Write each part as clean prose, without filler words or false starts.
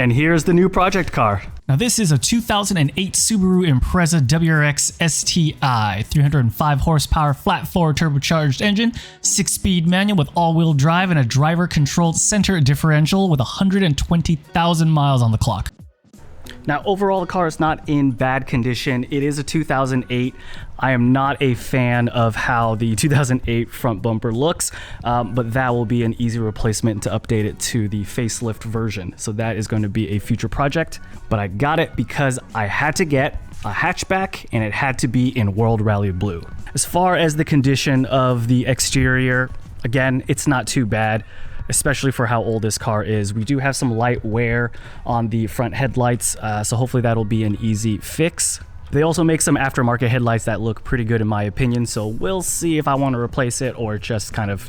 And here's the new project car. Now this is a 2008 Subaru Impreza WRX STi, 305 horsepower flat-4 turbocharged engine, 6-speed manual with all-wheel drive and a driver-controlled center differential with 120,000 miles on the clock. Now, overall, the car is not in bad condition. It is a 2008. I am not a fan of how the 2008 front bumper looks, but that will be an easy replacement to update it to the facelift version. So that is going to be a future project, but I got it because I had to get a hatchback and it had to be in World Rally Blue. As far as the condition of the exterior, again, it's not too bad, especially for how old this car is. We do have some light wear on the front headlights, so hopefully that'll be an easy fix. They also make some aftermarket headlights that look pretty good in my opinion, so we'll see if I want to replace it or just kind of,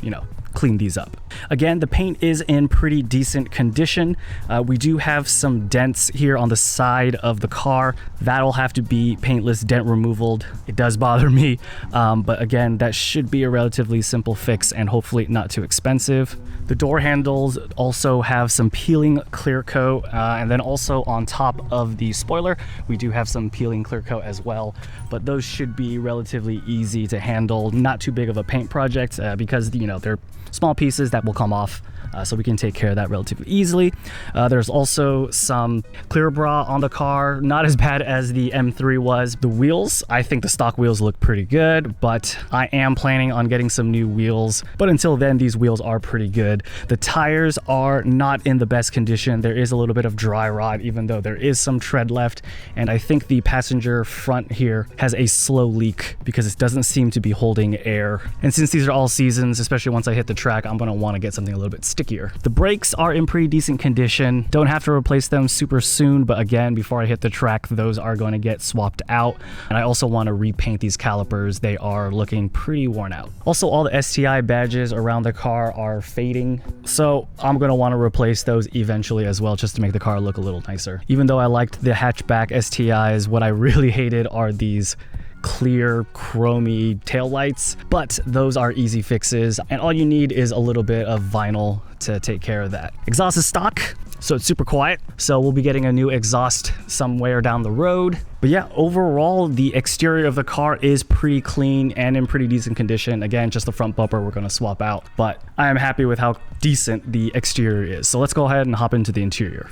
clean these up. Again, the paint is in pretty decent condition. We do have some dents here on the side of the car. That'll have to be paintless dent removal. It does bother me, but again, that should be a relatively simple fix and hopefully not too expensive. The door handles also have some peeling clear coat, and then also on top of the spoiler, we do have some peeling clear coat as well, but those should be relatively easy to handle. Not too big of a paint project because, they're small pieces that will come off, so we can take care of that relatively easily. There's also some clear bra on the car, not as bad as the M3 was. The wheels, I think the stock wheels look pretty good, but I am planning on getting some new wheels. But until then, these wheels are pretty good. The tires are not in the best condition. There is a little bit of dry rot, even though there is some tread left. And I think the passenger front here has a slow leak because it doesn't seem to be holding air. And since these are all seasons, especially once I hit the track, I'm gonna wanna get something a little bit stickier. The brakes are in pretty decent condition. Don't have to replace them super soon, but again, before I hit the track, those are going to get swapped out. And I also want to repaint these calipers. They are looking pretty worn out. Also, all the STi badges around the car are fading, so I'm going to want to replace those eventually as well, just to make the car look a little nicer. Even though I liked the hatchback STIs, what I really hated are these clear chromy taillights, but those are easy fixes, and all you need is a little bit of vinyl to take care of that. Exhaust is stock, so it's super quiet, so we'll be getting a new exhaust somewhere down the road. But yeah, overall, the exterior of the car is pretty clean and in pretty decent condition. Again, just the front bumper we're going to swap out, but I am happy with how decent the exterior is. So let's go ahead and hop into the interior.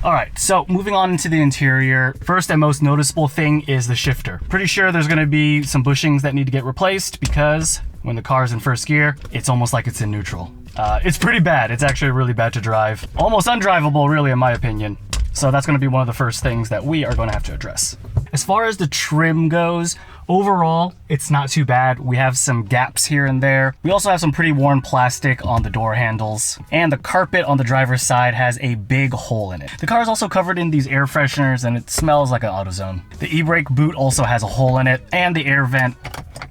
Alright, so moving on into the interior, first and most noticeable thing is the shifter. Pretty sure there's going to be some bushings that need to get replaced because when the car is in first gear, it's almost like it's in neutral. It's pretty bad. It's actually really bad to drive. Almost undrivable, really, in my opinion. So that's going to be one of the first things that we are going to have to address. As far as the trim goes, overall, it's not too bad. We have some gaps here and there. We also have some pretty worn plastic on the door handles, and the carpet on the driver's side has a big hole in it. The car is also covered in these air fresheners, and it smells like an AutoZone. The e-brake boot also has a hole in it, and the air vent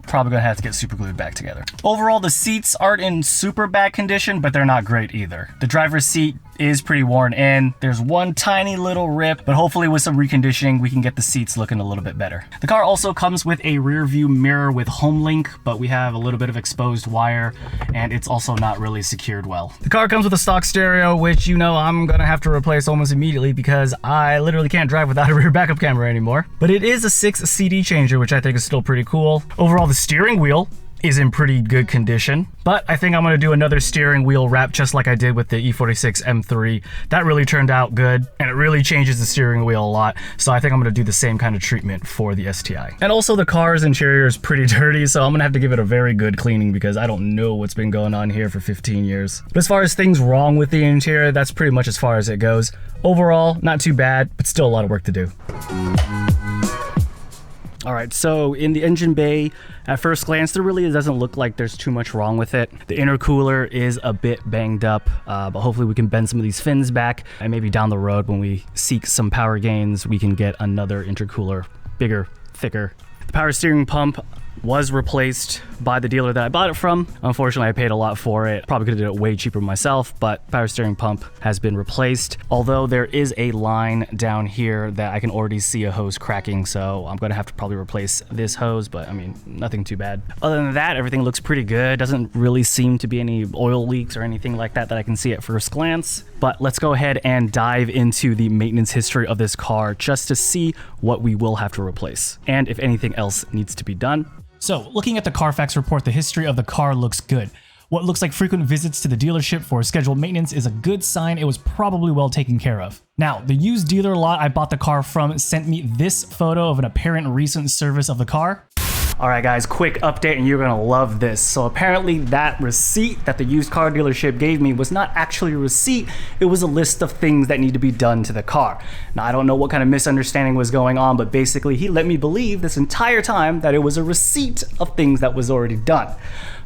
probably gonna have to get super glued back together. Overall, the seats aren't in super bad condition, but they're not great either. The driver's seat is pretty worn in. There's one tiny little rip, but hopefully with some reconditioning, we can get the seats looking a little bit better. The car also comes with a rear view mirror with home link, but we have a little bit of exposed wire, and it's also not really secured well. The car comes with a stock stereo, which I'm gonna have to replace almost immediately because I literally can't drive without a rear backup camera anymore. But it is a 6 CD changer, which I think is still pretty cool. Overall, the steering wheel is in pretty good condition, but I think I'm going to do another steering wheel wrap just like I did with the E46 M3. That really turned out good, and it really changes the steering wheel a lot, so I think I'm going to do the same kind of treatment for the STi. And also the car's interior is pretty dirty, so I'm going to have to give it a very good cleaning because I don't know what's been going on here for 15 years. But as far as things wrong with the interior, that's pretty much as far as it goes. Overall, not too bad, but still a lot of work to do. Alright, so in the engine bay, at first glance, there really doesn't look like there's too much wrong with it. The intercooler is a bit banged up, but hopefully we can bend some of these fins back, and maybe down the road when we seek some power gains, we can get another intercooler, bigger, thicker. The power steering pump, was replaced by the dealer that I bought it from. Unfortunately, I paid a lot for it. Probably could have did it way cheaper myself, but power steering pump has been replaced. Although there is a line down here that I can already see a hose cracking, so I'm gonna have to probably replace this hose, but I mean, nothing too bad. Other than that, everything looks pretty good. Doesn't really seem to be any oil leaks or anything like that I can see at first glance. But let's go ahead and dive into the maintenance history of this car just to see what we will have to replace and if anything else needs to be done. So, looking at the Carfax report, the history of the car looks good. What looks like frequent visits to the dealership for scheduled maintenance is a good sign it was probably well taken care of. Now, the used dealer lot I bought the car from sent me this photo of an apparent recent service of the car. All right, guys, quick update, and you're gonna love this. So apparently that receipt that the used car dealership gave me was not actually a receipt, it was a list of things that need to be done to the car. Now, I don't know what kind of misunderstanding was going on, but basically he let me believe this entire time that it was a receipt of things that was already done.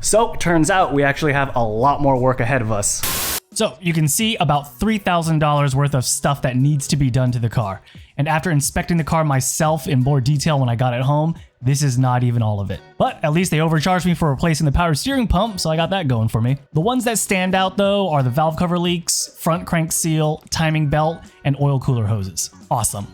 So it turns out we actually have a lot more work ahead of us. So you can see about $3,000 worth of stuff that needs to be done to the car. And after inspecting the car myself in more detail when I got it home, this is not even all of it. But at least they overcharged me for replacing the power steering pump, so I got that going for me. The ones that stand out though are the valve cover leaks, front crank seal, timing belt, and oil cooler hoses. Awesome.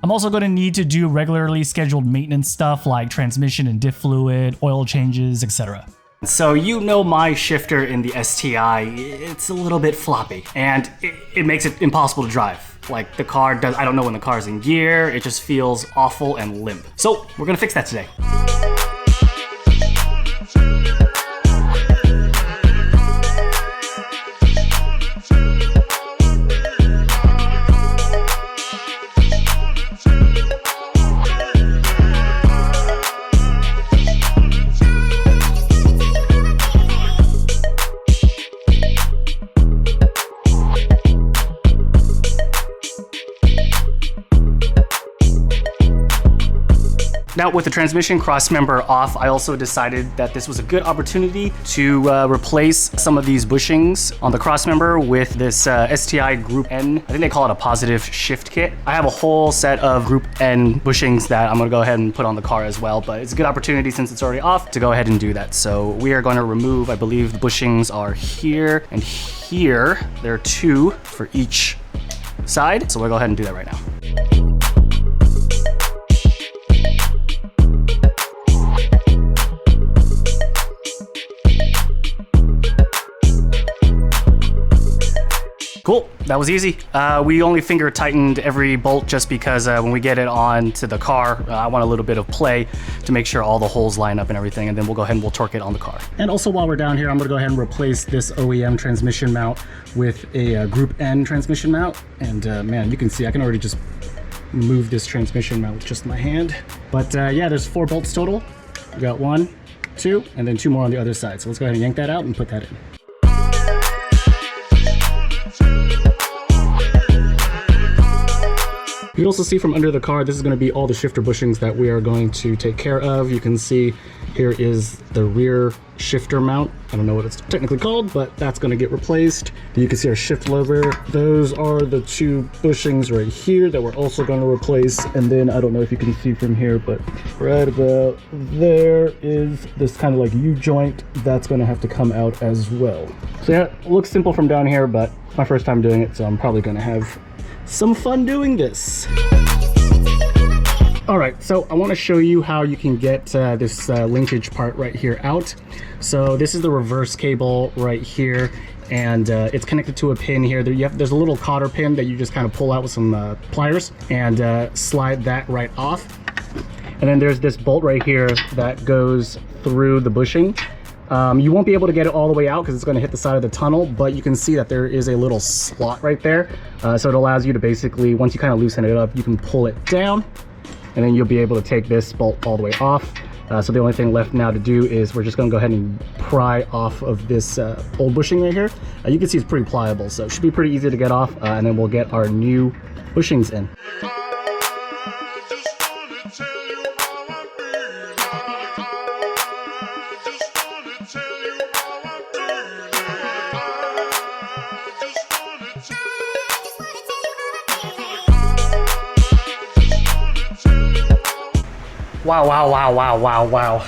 I'm also going to need to do regularly scheduled maintenance stuff like transmission and diff fluid, oil changes, etc. So you know my shifter in the STi, it's a little bit floppy and it makes it impossible to drive. Like the car does, I don't know when the car's in gear, it just feels awful and limp. So we're gonna fix that today. Now, with the transmission crossmember off, I also decided that this was a good opportunity to replace some of these bushings on the crossmember with this STi Group N. I think they call it a positive shift kit. I have a whole set of Group N bushings that I'm gonna go ahead and put on the car as well, but it's a good opportunity since it's already off to go ahead and do that. So we are gonna remove, I believe the bushings are here and here. There are two for each side. So we'll go ahead and do that right now. Cool, that was easy. We only finger tightened every bolt just because when we get it on to the car, I want a little bit of play to make sure all the holes line up and everything, and then we'll go ahead and we'll torque it on the car. And also while we're down here, I'm gonna go ahead and replace this OEM transmission mount with a Group N transmission mount. And man, you can see I can already just move this transmission mount with just my hand. But yeah, there's 4 bolts total. We got 1, 2, and then 2 more on the other side. So let's go ahead and yank that out and put that in. You can also see from under the car, this is going to be all the shifter bushings that we are going to take care of. You can see here is the rear shifter mount. I don't know what it's technically called, but that's going to get replaced. You can see our shift lever. Those are the 2 bushings right here that we're also going to replace. And then I don't know if you can see from here, but right about there is this kind of like U-joint that's going to have to come out as well. So yeah, it looks simple from down here, but it's my first time doing it, so I'm probably going to have some fun doing this. All right, so I want to show you how you can get this linkage part right here out. So this is the reverse cable right here, and it's connected to a pin here. There's a little cotter pin that you just kind of pull out with some pliers and slide that right off. And then there's this bolt right here that goes through the bushing. You won't be able to get it all the way out because it's going to hit the side of the tunnel, but you can see that there is a little slot right there. So it allows you to basically, once you kind of loosen it up, you can pull it down, and then you'll be able to take this bolt all the way off. So the only thing left now to do is we're just going to go ahead and pry off of this old bushing right here. You can see it's pretty pliable, so it should be pretty easy to get off, and then we'll get our new bushings in. Wow.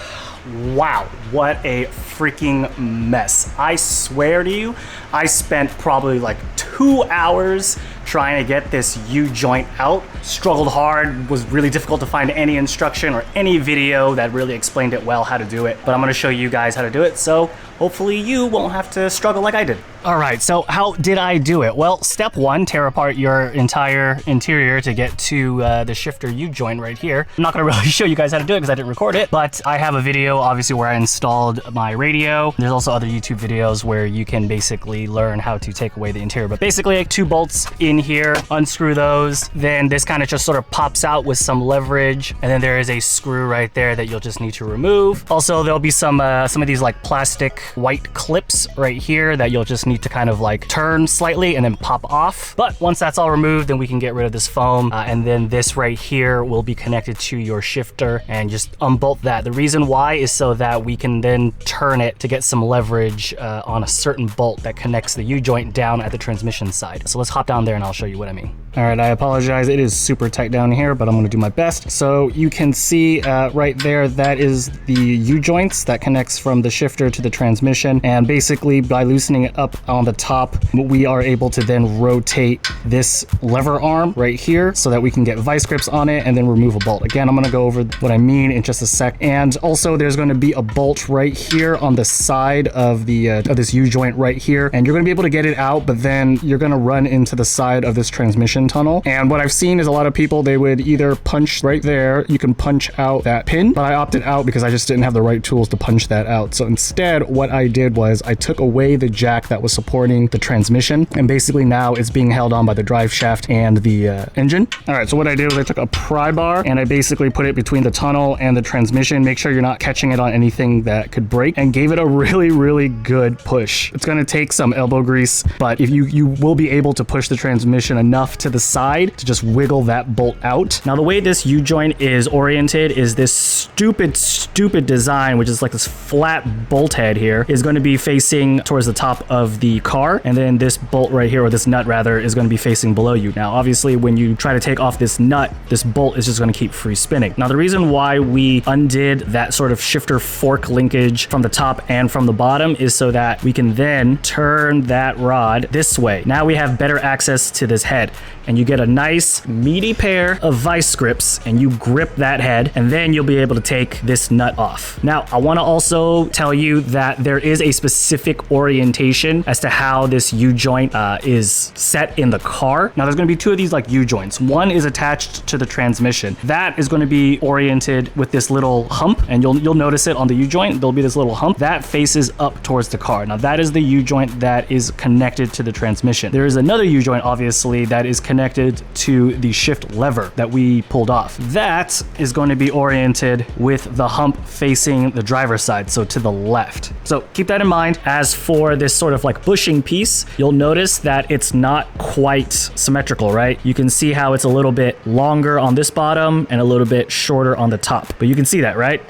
Wow, what a freaking mess. I swear to you, I spent probably like 2 hours trying to get this U-joint out. Struggled hard, was really difficult to find any instruction or any video that really explained it well how to do it. But I'm gonna show you guys how to do it, so hopefully you won't have to struggle like I did. All right, so how did I do it? Well, step one, tear apart your entire interior to get to the shifter U-joint right here. I'm not gonna really show you guys how to do it because I didn't record it, but I have a video obviously where I installed my radio. There's also other YouTube videos where you can basically learn how to take away the interior. But basically, like 2 bolts in here, unscrew those, then this kind of just sort of pops out with some leverage, and then there is a screw right there that you'll just need to remove. Also, there'll be some of these like plastic white clips right here that you'll just need to kind of like turn slightly and then pop off. But once that's all removed, then we can get rid of this foam, and then this right here will be connected to your shifter, and just unbolt that. The reason why is so that we can then turn it to get some leverage on a certain bolt that connects the U-joint down at the transmission side. So let's hop down there and I'll show you what I mean. All right, I apologize. It is super tight down here, but I'm gonna do my best. So you can see right there, that is the U-joints that connects from the shifter to the transmission. And basically by loosening it up on the top, we are able to then rotate this lever arm right here so that we can get vice grips on it and then remove a bolt. Again, I'm gonna go over what I mean in just a sec. And also there's gonna be a bolt right here on the side of the of this U-joint right here. And you're gonna be able to get it out, but then you're gonna run into the side of this transmission tunnel. And what I've seen is a lot of people, they would either punch right there, you can punch out that pin, but I opted out because I just didn't have the right tools to punch that out. So instead, what I did was I took away the jack that was supporting the transmission, and basically now it's being held on by the drive shaft and the engine. All right, so what I did was I took a pry bar and I basically put it between the tunnel and the transmission. Make sure you're not catching it on anything that could break, and gave it a really, really good push. It's gonna take some elbow grease, but if you will be able to push the transmission enough to the side to just wiggle that bolt out. Now the way this U-joint is oriented is this stupid design, which is like this flat bolt head here, is going to be facing towards the top of the car, and then this bolt right here, or this nut rather, is going to be facing below you. Now obviously when you try to take off this nut, this bolt is just going to keep free spinning. Now the reason why we undid that sort of shifter fork linkage from the top and from the bottom is so that we can then turn that rod this way. Now we have better access to this head, and you get a nice meaty pair of vice grips, and you grip that head, and then you'll be able to take this nut off. Now I want to also tell you that there is a specific orientation as to how this U-joint is set in the car. Now there's going to be 2 of these like U-joints. One is attached to the transmission. That is going to be oriented with this little hump, and you'll notice it on the U-joint. There'll be this little hump that faces up towards the car. Now that is the U-joint that is connected to the transmission. There is another U-joint obviously that is connected to the shift lever that we pulled off. That is going to be oriented with the hump facing the driver's side, so to the left. So keep that in mind. As for this sort of like bushing piece, you'll notice that it's not quite symmetrical, right? You can see how it's a little bit longer on this bottom and a little bit shorter on the top, but you can see that, right?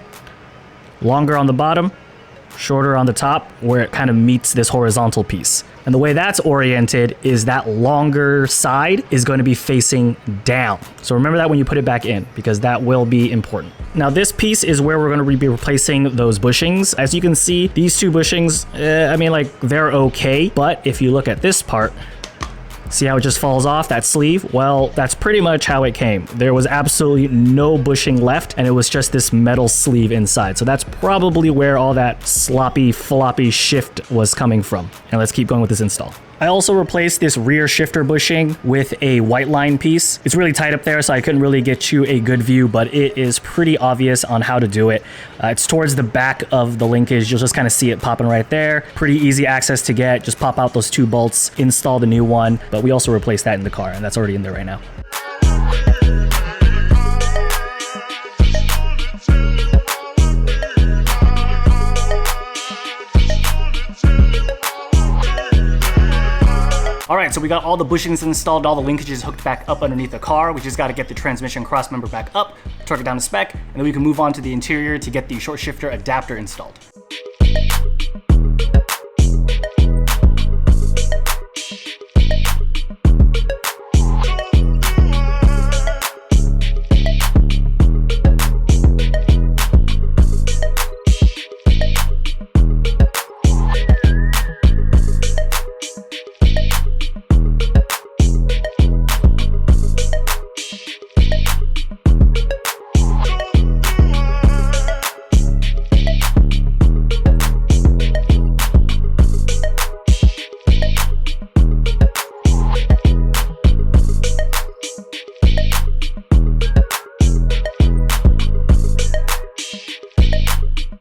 Longer on the bottom, shorter on the top, where it kind of meets this horizontal piece. And the way that's oriented is that longer side is going to be facing down. So remember that when you put it back in, because that will be important. Now this piece is where we're going to be replacing those bushings. As you can see, these 2 bushings, I mean, like, they're okay. But if you look at this part, see how it just falls off, that sleeve? Well, that's pretty much how it came. There was absolutely no bushing left, and it was just this metal sleeve inside. So that's probably where all that sloppy, floppy shift was coming from. And let's keep going with this install. I also replaced this rear shifter bushing with a white line piece. It's really tight up there, so I couldn't really get you a good view, but it is pretty obvious on how to do it. It's towards the back of the linkage. You'll just kind of see it popping right there. Pretty easy access to get. Just pop out those 2 bolts, install the new one, but we also replaced that in the car, and that's already in there right now. All right, so we got all the bushings installed, all the linkages hooked back up underneath the car. We just got to get the transmission cross member back up, torque it down to spec, and then we can move on to the interior to get the short shifter adapter installed.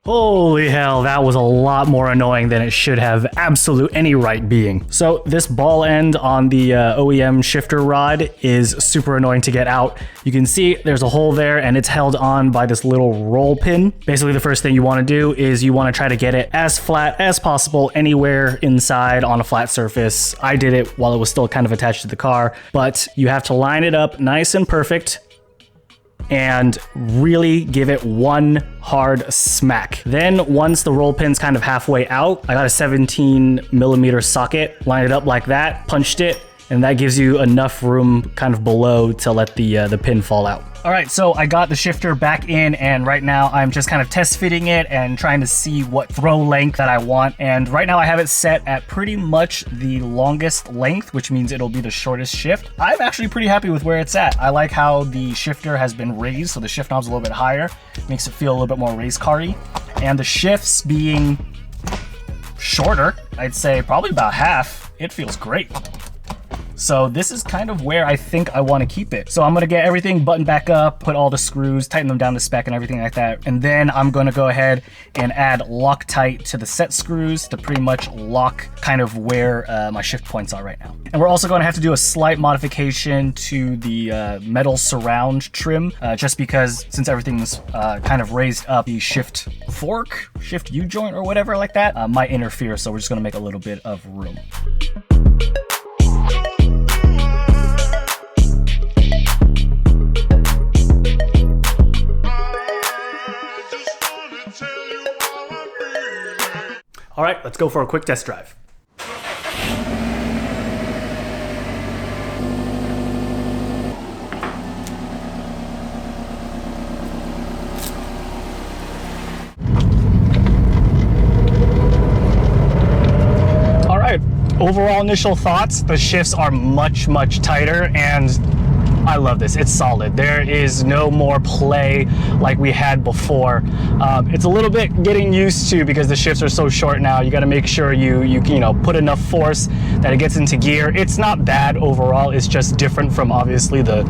Holy hell, that was a lot more annoying than it should have absolute any right being. So this ball end on the OEM shifter rod is super annoying to get out. You can see there's a hole there and it's held on by this little roll pin. Basically the first thing you want to do is you want to try to get it as flat as possible anywhere inside on a flat surface. I did it while it was still kind of attached to the car, but you have to line it up nice and perfect and really give it one hard smack. Then once the roll pin's kind of halfway out, I got a 17mm socket, lined it up like that, punched it, and that gives you enough room kind of below to let the pin fall out. All right, so I got the shifter back in, and right now I'm just kind of test fitting it and trying to see what throw length that I want. And right now I have it set at pretty much the longest length, which means it'll be the shortest shift. I'm actually pretty happy with where it's at. I like how the shifter has been raised, so the shift knob's a little bit higher. Makes it feel a little bit more race car-y. And the shifts being shorter, I'd say probably about half, it feels great. So this is kind of where I think I want to keep it. So I'm going to get everything buttoned back up, put all the screws, tighten them down to spec and everything like that. And then I'm going to go ahead and add Loctite to the set screws to pretty much lock kind of where my shift points are right now. And we're also going to have to do a slight modification to the metal surround trim, just because since everything's kind of raised up, the shift fork, shift U-joint or whatever like that might interfere. So we're just going to make a little bit of room. All right, let's go for a quick test drive. All right, overall initial thoughts, the shifts are much tighter and I love this. It's solid. There is no more play like we had before. It's a little bit getting used to because the shifts are so short now. You got to make sure you know put enough force that it gets into gear. It's not bad overall. It's just different from obviously the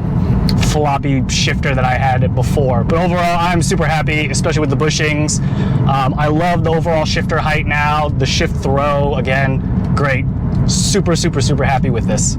floppy shifter that I had before. But overall, I'm super happy, especially with the bushings. I love the overall shifter height now. The shift throw, again, great. Super happy with this.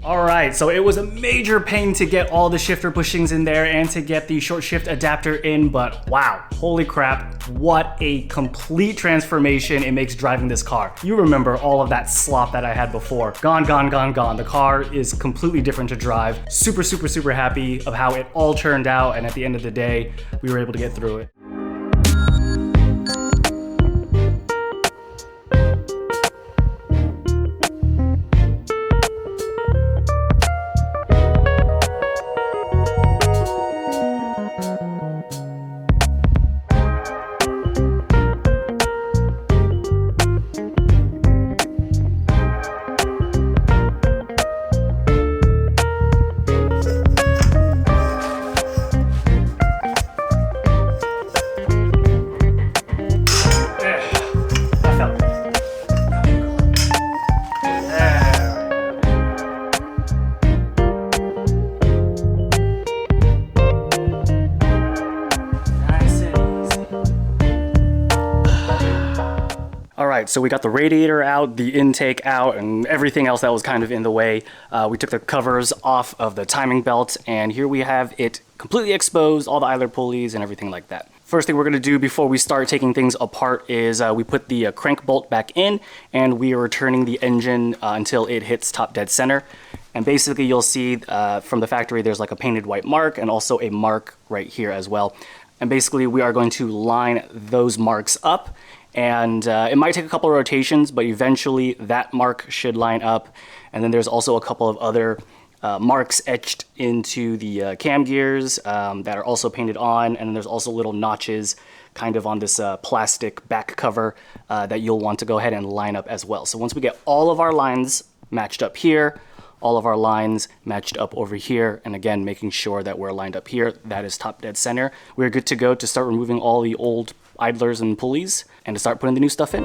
All right, so it was a major pain to get all the shifter bushings in there and to get the short shift adapter in, but wow, holy crap, what a complete transformation it makes driving this car. You remember all of that slop that I had before. Gone. The car is completely different to drive. Super happy of how it all turned out, and at the end of the day, we were able to get through it. Alright, so we got the radiator out, the intake out, and everything else that was kind of in the way. We took the covers off of the timing belt, and here we have it completely exposed, all the idler pulleys and everything like that. First thing we're going to do before we start taking things apart is we put the crank bolt back in, and we are returning the engine until it hits top dead center. And basically you'll see from the factory there's like a painted white mark and also a mark right here as well. And basically we are going to line those marks up, and it might take a couple of rotations, but eventually that mark should line up. And then there's also a couple of other marks etched into the cam gears that are also painted on, and then there's also little notches kind of on this plastic back cover that you'll want to go ahead and line up as well. So once we get all of our lines matched up here, all of our lines matched up over here, and again making sure that we're lined up here, that is top dead center, we're good to go to start removing all the old idlers and pulleys and to start putting the new stuff in.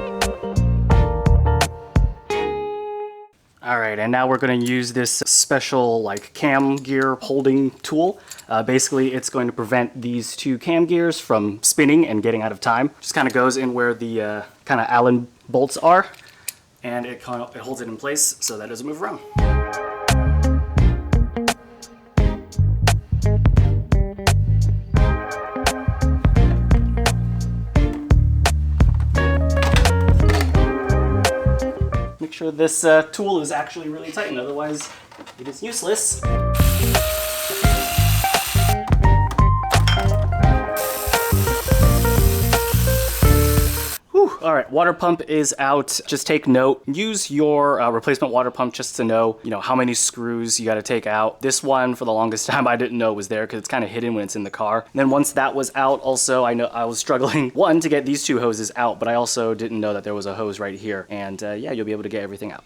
All right, and now we're going to use this special like cam gear holding tool. Basically, it's going to prevent these two cam gears from spinning and getting out of time. Just kind of goes in where the kind of Allen bolts are, and it holds it in place so that it doesn't move around. Make sure this tool is actually really tight, otherwise it is useless. Whew. All right, water pump is out. Just take note. Use your replacement water pump just to know, how many screws you got to take out. This one, for the longest time, I didn't know was there because it's kind of hidden when it's in the car. And then once that was out, also, I know I was struggling, one, to get these two hoses out, but I also didn't know that there was a hose right here. And yeah, you'll be able to get everything out.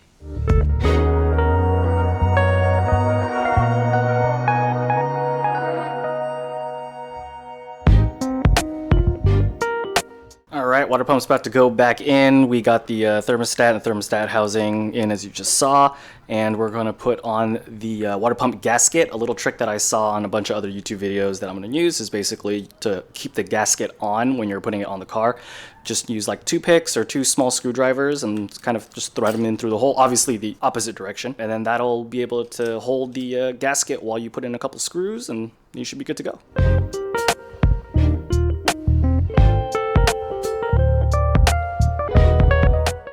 Alright, water pump's about to go back in. We got the thermostat and thermostat housing in, as you just saw, and we're going to put on the water pump gasket. A little trick that I saw on a bunch of other YouTube videos that I'm going to use is basically to keep the gasket on when you're putting it on the car. Just use like 2 picks or 2 small screwdrivers and kind of just thread them in through the hole, obviously the opposite direction, and then that'll be able to hold the gasket while you put in a couple screws, and you should be good to go.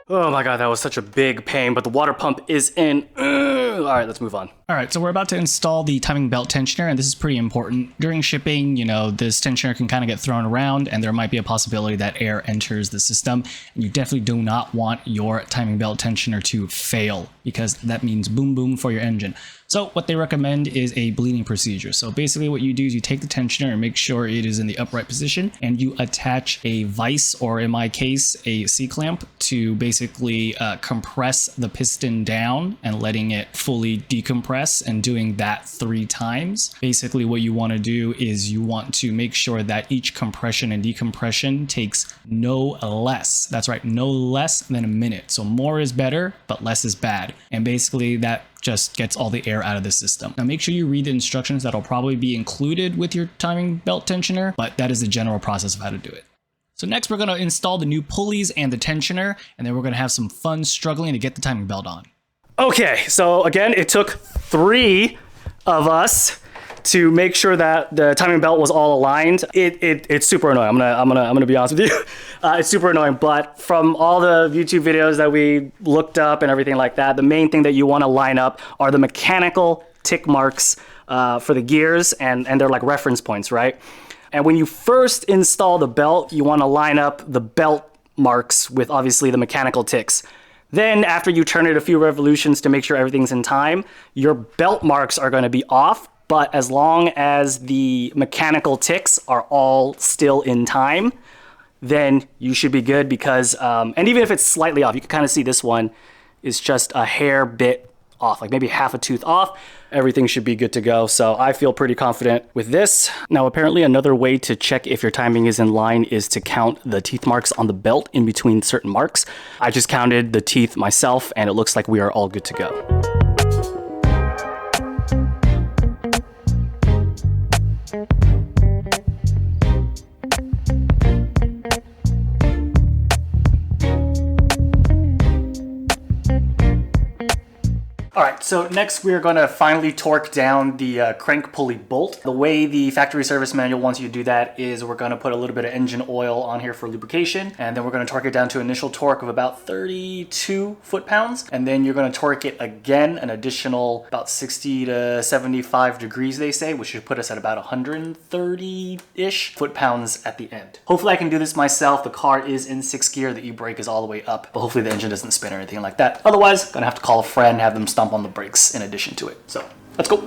Oh my god, that was such a big pain, but the water pump is in. All right, let's move on. All right, so we're about to install the timing belt tensioner, and this is pretty important. During shipping, this tensioner can kind of get thrown around, and there might be a possibility that air enters the system, and you definitely do not want your timing belt tensioner to fail, because that means boom boom for your engine. So what they recommend is a bleeding procedure. So basically what you do is you take the tensioner and make sure it is in the upright position, and you attach a vise, or in my case, a C-clamp, to basically compress the piston down and letting it fully decompress, and doing that 3 times. Basically what you want to do is you want to make sure that each compression and decompression takes no less, that's right, no less than a minute. So more is better, but less is bad. And basically that just gets all the air out of the system. Now make sure you read the instructions that'll probably be included with your timing belt tensioner, but that is the general process of how to do it. So next we're going to install the new pulleys and the tensioner, and then we're going to have some fun struggling to get the timing belt on. Okay, so again, it took 3 of us to make sure that the timing belt was all aligned. It's super annoying. I'm gonna be honest with you. It's super annoying, but from all the YouTube videos that we looked up and everything like that, the main thing that you want to line up are the mechanical tick marks for the gears, and they're like reference points, right? And when you first install the belt, you want to line up the belt marks with obviously the mechanical ticks. Then after you turn it a few revolutions to make sure everything's in time, your belt marks are going to be off, but as long as the mechanical ticks are all still in time, then you should be good, because, and even if it's slightly off, you can kind of see this one is just a hair bit off, like maybe half a tooth off. Everything should be good to go. So I feel pretty confident with this. Now, apparently another way to check if your timing is in line is to count the teeth marks on the belt in between certain marks. I just counted the teeth myself, and it looks like we are all good to go. All right, so next we're going to finally torque down the crank pulley bolt. The way the factory service manual wants you to do that is we're going to put a little bit of engine oil on here for lubrication, and then we're going to torque it down to initial torque of about 32 foot-pounds, and then you're going to torque it again an additional about 60 to 75 degrees, they say, which should put us at about 130-ish foot-pounds at the end. Hopefully I can do this myself. The car is in 6th gear, the e-brake is all the way up, but hopefully the engine doesn't spin or anything like that. Otherwise, gonna have to call a friend and have them stomp on the brakes in addition to it. So let's go.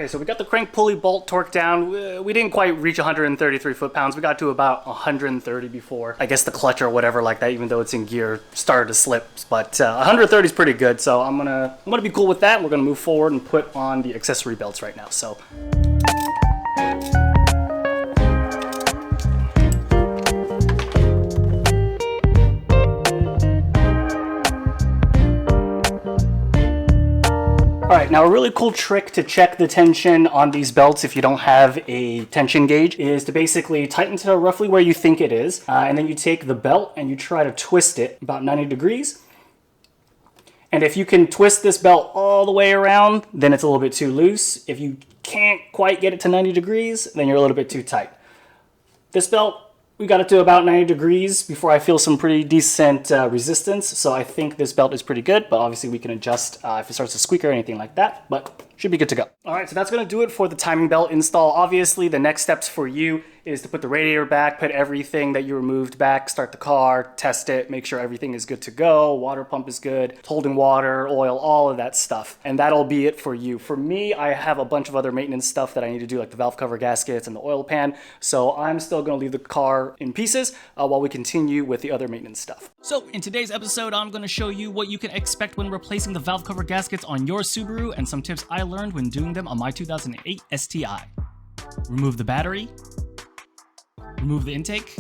Okay, so we got the crank pulley bolt torqued down. We didn't quite reach 133 foot-pounds. We got to about 130 before. I guess the clutch or whatever like that, even though it's in gear, started to slip. But 130 is pretty good, so I'm gonna be cool with that. We're gonna move forward and put on the accessory belts right now. So. All right, now a really cool trick to check the tension on these belts if you don't have a tension gauge is to basically tighten to roughly where you think it is, and then you take the belt and you try to twist it about 90 degrees. And if you can twist this belt all the way around, then it's a little bit too loose. If you can't quite get it to 90 degrees, then you're a little bit too tight. This belt, we got it to about 90 degrees before I feel some pretty decent resistance. So I think this belt is pretty good, but obviously we can adjust if it starts to squeak or anything like that, but should be good to go. All right, so that's gonna do it for the timing belt install. Obviously, the next steps for you is to put the radiator back, put everything that you removed back, start the car, test it, make sure everything is good to go, water pump is good, it's holding water, oil, all of that stuff. And that'll be it for you. For me, I have a bunch of other maintenance stuff that I need to do, like the valve cover gaskets and the oil pan. So I'm still gonna leave the car in pieces while we continue with the other maintenance stuff. So in today's episode, I'm going to show you what you can expect when replacing the valve cover gaskets on your Subaru and some tips I learned when doing them on my 2008 STi. Remove the battery. Remove the intake.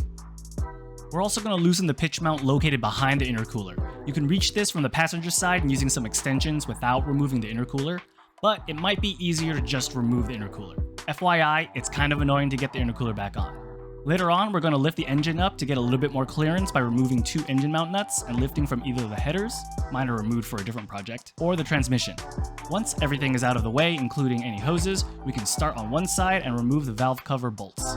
We're also going to loosen the pitch mount located behind the intercooler. You can reach this from the passenger side and using some extensions without removing the intercooler, but it might be easier to just remove the intercooler. FYI, it's kind of annoying to get the intercooler back on. Later on, we're going to lift the engine up to get a little bit more clearance by removing 2 engine mount nuts and lifting from either the headers, mine are removed for a different project, or the transmission. Once everything is out of the way, including any hoses, we can start on one side and remove the valve cover bolts.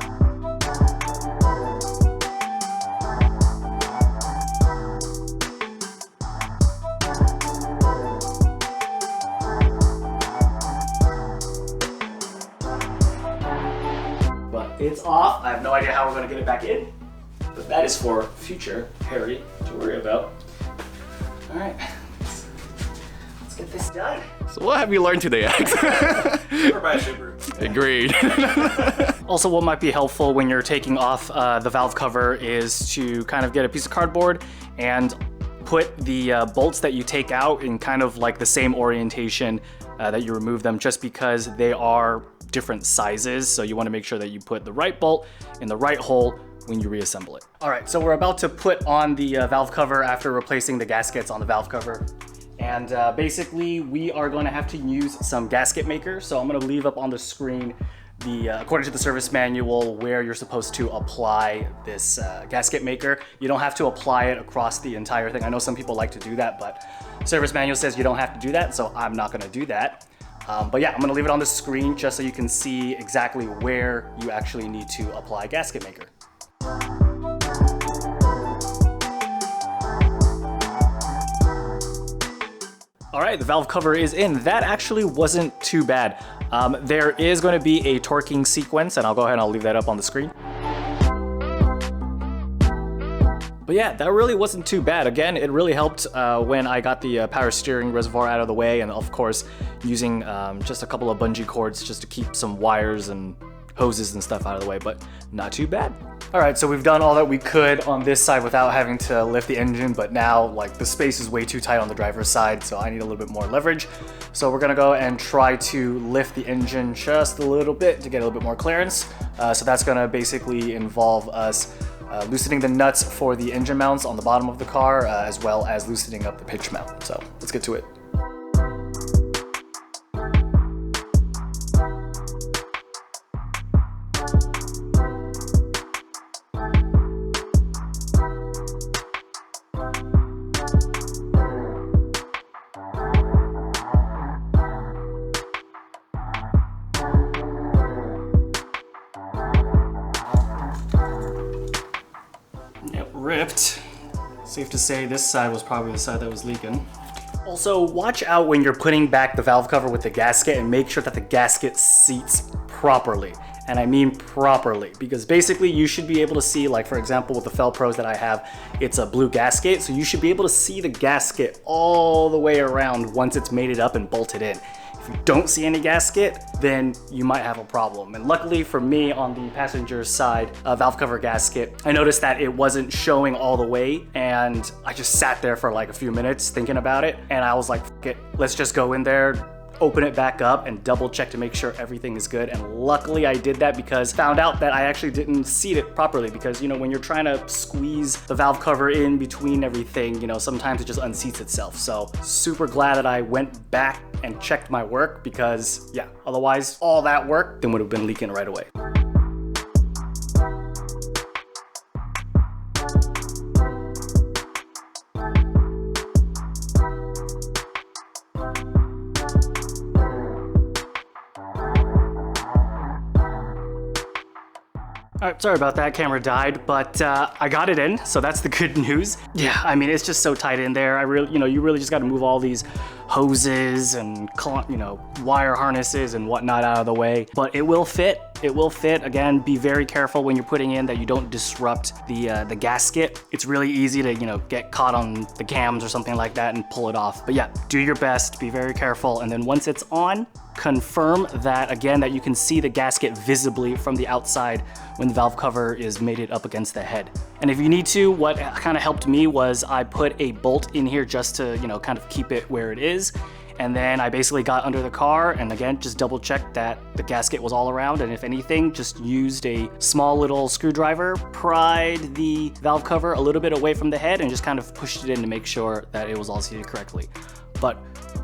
It's off. I have no idea how we're going to get it back in, but that is for future Harry to worry about. All right, let's get this done. So what have you learned today, Alex? Never buy a Subaru. Agreed. Also, what might be helpful when you're taking off the valve cover is to kind of get a piece of cardboard and put the bolts that you take out in kind of like the same orientation that you remove them, just because they are different sizes. So you want to make sure that you put the right bolt in the right hole when you reassemble it. All right, so we're about to put on the valve cover after replacing the gaskets on the valve cover. And basically we are going to have to use some gasket maker. So I'm going to leave up on the screen according to the service manual where you're supposed to apply this gasket maker. You don't have to apply it across the entire thing. I know some people like to do that, but service manual says you don't have to do that, so I'm not going to do that. But yeah, I'm going to leave it on the screen just so you can see exactly where you actually need to apply gasket maker. All right, the valve cover is in. That actually wasn't too bad. There is going to be a torquing sequence, and I'll go ahead and I'll leave that up on the screen. But yeah, that really wasn't too bad. Again, it really helped when I got the power steering reservoir out of the way, and of course, using just a couple of bungee cords just to keep some wires and hoses and stuff out of the way, but not too bad. All right, so we've done all that we could on this side without having to lift the engine, but now like the space is way too tight on the driver's side, so I need a little bit more leverage. So we're gonna go and try to lift the engine just a little bit to get a little bit more clearance. So that's gonna basically involve us loosening the nuts for the engine mounts on the bottom of the car, as well as loosening up the pitch mount. So let's get to it. Ripped. Safe to say this side was probably the side that was leaking. Also, watch out when you're putting back the valve cover with the gasket and make sure that the gasket seats properly. And I mean properly, because basically you should be able to see, like for example with the Felpros that I have, it's a blue gasket, so you should be able to see the gasket all the way around once it's mated up and bolted in. If you don't see any gasket, then you might have a problem. And luckily for me, on the passenger side valve cover gasket, I noticed that it wasn't showing all the way, and I just sat there for like a few minutes thinking about it, and I was like, F it, let's just go in there, open it back up and double check to make sure everything is good. And luckily I did that, because found out that I actually didn't seat it properly, because you know, when you're trying to squeeze the valve cover in between everything, you know, sometimes it just unseats itself. So super glad that I went back and checked my work, because yeah, otherwise all that work then would have been leaking right away. All right, sorry about that, camera died, but I got it in, so that's the good news. Yeah, I mean, it's just so tight in there. You really just got to move all these hoses and, you know, wire harnesses and whatnot out of the way, but it will fit. It will fit. Again, be very careful when you're putting in that you don't disrupt the gasket. It's really easy to, you know, get caught on the cams or something like that and pull it off. But yeah, do your best, be very careful, and then once it's on, confirm that, again, that you can see the gasket visibly from the outside when the valve cover is mated up against the head. And if you need to, what kind of helped me was I put a bolt in here just to, you know, kind of keep it where it is. And then I basically got under the car and again, just double checked that the gasket was all around. And if anything, just used a small little screwdriver, pried the valve cover a little bit away from the head and just kind of pushed it in to make sure that it was all seated correctly. But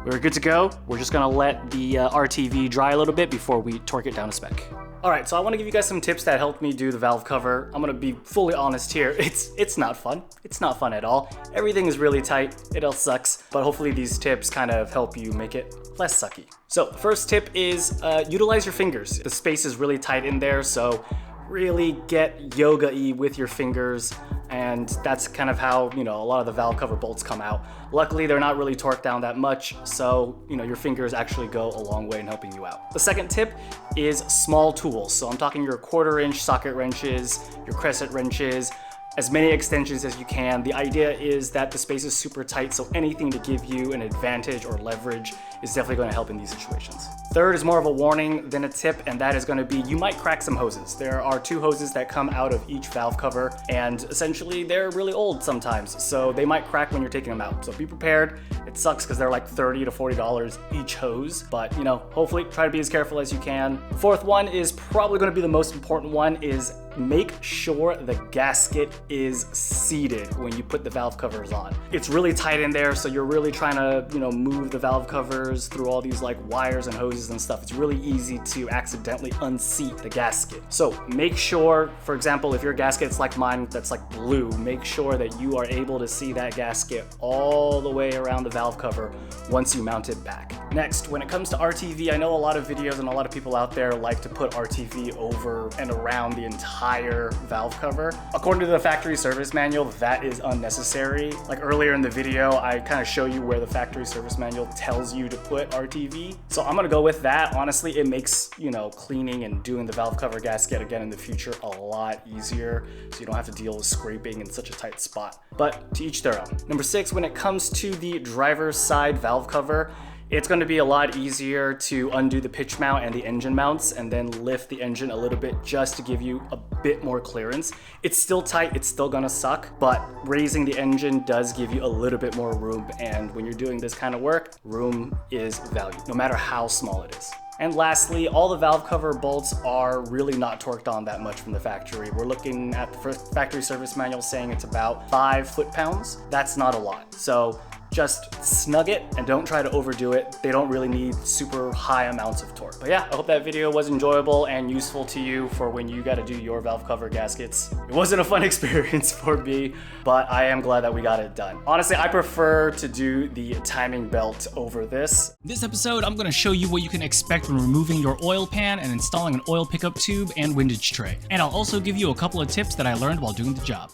we're good to go. We're just gonna let the RTV dry a little bit before we torque it down to spec. All right, so I wanna give you guys some tips that helped me do the valve cover. I'm gonna be fully honest here. It's not fun. It's not fun at all. Everything is really tight. It all sucks, but hopefully these tips kind of help you make it less sucky. So the first tip is utilize your fingers. The space is really tight in there, so really get yoga-y with your fingers, and that's kind of how, you know, a lot of the valve cover bolts come out. Luckily, they're not really torqued down that much, so, you know, your fingers actually go a long way in helping you out. The second tip is small tools. So I'm talking your 1/4-inch socket wrenches, your crescent wrenches, as many extensions as you can. The idea is that the space is super tight, so anything to give you an advantage or leverage is definitely going to help in these situations. Third is more of a warning than a tip, and that is going to be you might crack some hoses. There are 2 hoses that come out of each valve cover, and essentially they're really old sometimes, so they might crack when you're taking them out. So be prepared. It sucks because they're like $30 to $40 each hose, but you know, hopefully try to be as careful as you can. The fourth one is probably going to be the most important one, is make sure the gasket is seated when you put the valve covers on. It's really tight in there, so you're really trying to, you know, move the valve covers through all these like wires and hoses and stuff. It's really easy to accidentally unseat the gasket. So make sure, for example, if your gasket's like mine that's like blue, make sure that you are able to see that gasket all the way around the valve cover once you mount it back. Next, when it comes to RTV, I know a lot of videos and a lot of people out there like to put RTV over and around the entire valve cover. According to the factory service manual, that is unnecessary. Like earlier in the video, I kind of show you where the factory service manual tells you to put RTV. So I'm gonna go with that. Honestly, it makes, you know, cleaning and doing the valve cover gasket again in the future a lot easier, so you don't have to deal with scraping in such a tight spot. But to each their own. Number 6, when it comes to the driver's side valve cover, it's going to be a lot easier to undo the pitch mount and the engine mounts and then lift the engine a little bit just to give you a bit more clearance. It's still tight, it's still gonna suck, but raising the engine does give you a little bit more room, and when you're doing this kind of work, room is value, no matter how small it is. And lastly, all the valve cover bolts are really not torqued on that much from the factory. We're looking at the first factory service manual saying it's about 5 foot-pounds. That's not a lot. So just snug it and don't try to overdo it. They don't really need super high amounts of torque. But yeah, I hope that video was enjoyable and useful to you for when you got to do your valve cover gaskets. It wasn't a fun experience for me, but I am glad that we got it done. Honestly, I prefer to do the timing belt over this. This episode, I'm going to show you what you can expect when removing your oil pan and installing an oil pickup tube and windage tray. And I'll also give you a couple of tips that I learned while doing the job.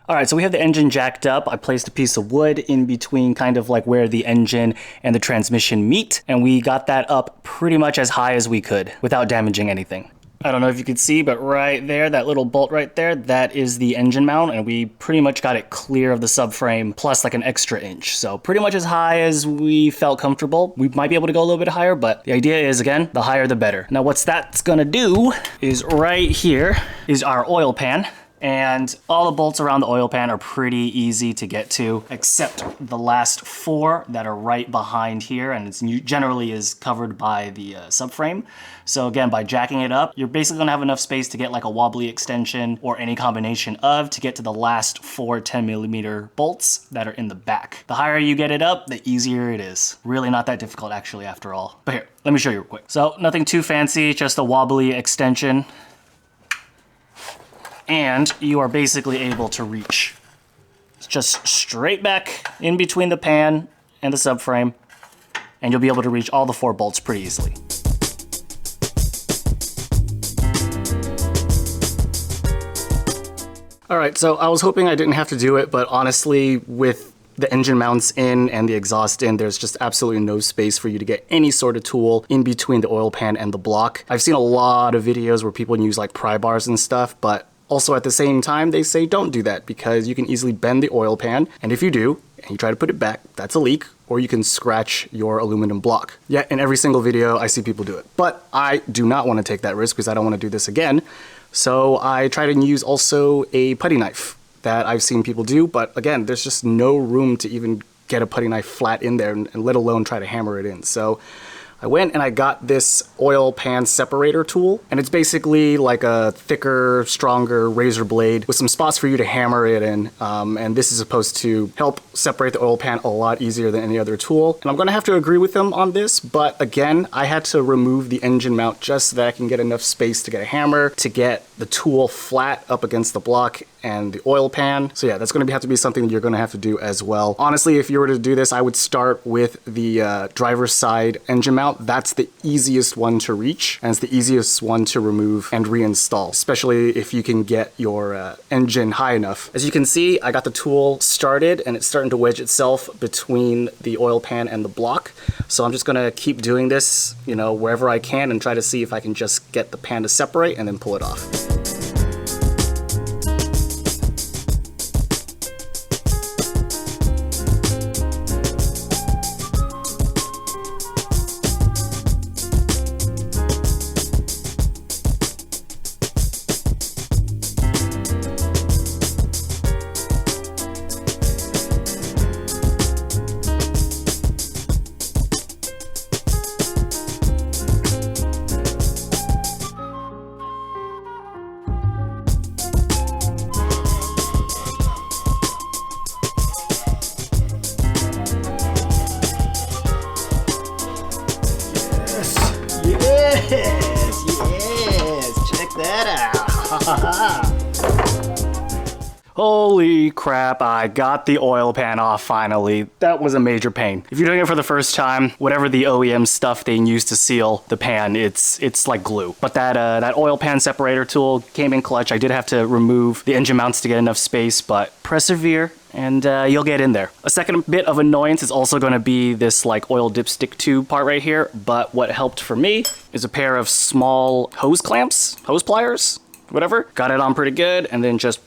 All right, so we have the engine jacked up. I placed a piece of wood in between kind of like where the engine and the transmission meet, and we got that up pretty much as high as we could without damaging anything. I don't know if you can see, but right there, that little bolt right there, that is the engine mount, and we pretty much got it clear of the subframe plus like an extra inch. So pretty much as high as we felt comfortable. We might be able to go a little bit higher, but the idea is, again, the higher the better. Now what's that's gonna do is right here is our oil pan. And all the bolts around the oil pan are pretty easy to get to, except the last 4 that are right behind here, and it's generally is covered by the subframe. So again, by jacking it up, you're basically gonna have enough space to get like a wobbly extension or any combination of to get to the last 4 10mm bolts that are in the back. The higher you get it up, the easier it is. Really not that difficult actually after all. But here, let me show you real quick. So nothing too fancy, just a wobbly extension. And you are basically able to reach just straight back in between the pan and the subframe, and you'll be able to reach all the 4 bolts pretty easily. All right, so I was hoping I didn't have to do it, but honestly, with the engine mounts in and the exhaust in, there's just absolutely no space for you to get any sort of tool in between the oil pan and the block. I've seen a lot of videos where people use like pry bars and stuff, but also at the same time, they say don't do that because you can easily bend the oil pan, and if you do, and you try to put it back, that's a leak, or you can scratch your aluminum block. Yet in every single video, I see people do it. But I do not want to take that risk because I don't want to do this again. So I try to use also a putty knife that I've seen people do, but again, there's just no room to even get a putty knife flat in there, and let alone try to hammer it in. So I went and I got this oil pan separator tool, and it's basically like a thicker, stronger razor blade with some spots for you to hammer it in, and this is supposed to help separate the oil pan a lot easier than any other tool. And I'm gonna have to agree with them on this, but again, I had to remove the engine mount just so that I can get enough space to get a hammer, to get the tool flat up against the block and the oil pan. So yeah, that's gonna have to be something that you're gonna have to do as well. Honestly, if you were to do this, I would start with the driver's side engine mount. That's the easiest one to reach, and it's the easiest one to remove and reinstall, especially if you can get your engine high enough. As you can see, I got the tool started and it's starting to wedge itself between the oil pan and the block. So I'm just gonna keep doing this, you know, wherever I can and try to see if I can just get the pan to separate and then pull it off. Yes, check that out. Holy crap, I got the oil pan off finally. That was a major pain. If you're doing it for the first time, whatever the OEM stuff they use to seal the pan, it's like glue. But that oil pan separator tool came in clutch. I did have to remove the engine mounts to get enough space, but persevere and you'll get in there. A second bit of annoyance is also gonna be this like oil dipstick tube part right here, but what helped for me is a pair of small hose clamps, hose pliers, whatever. Got it on pretty good and then just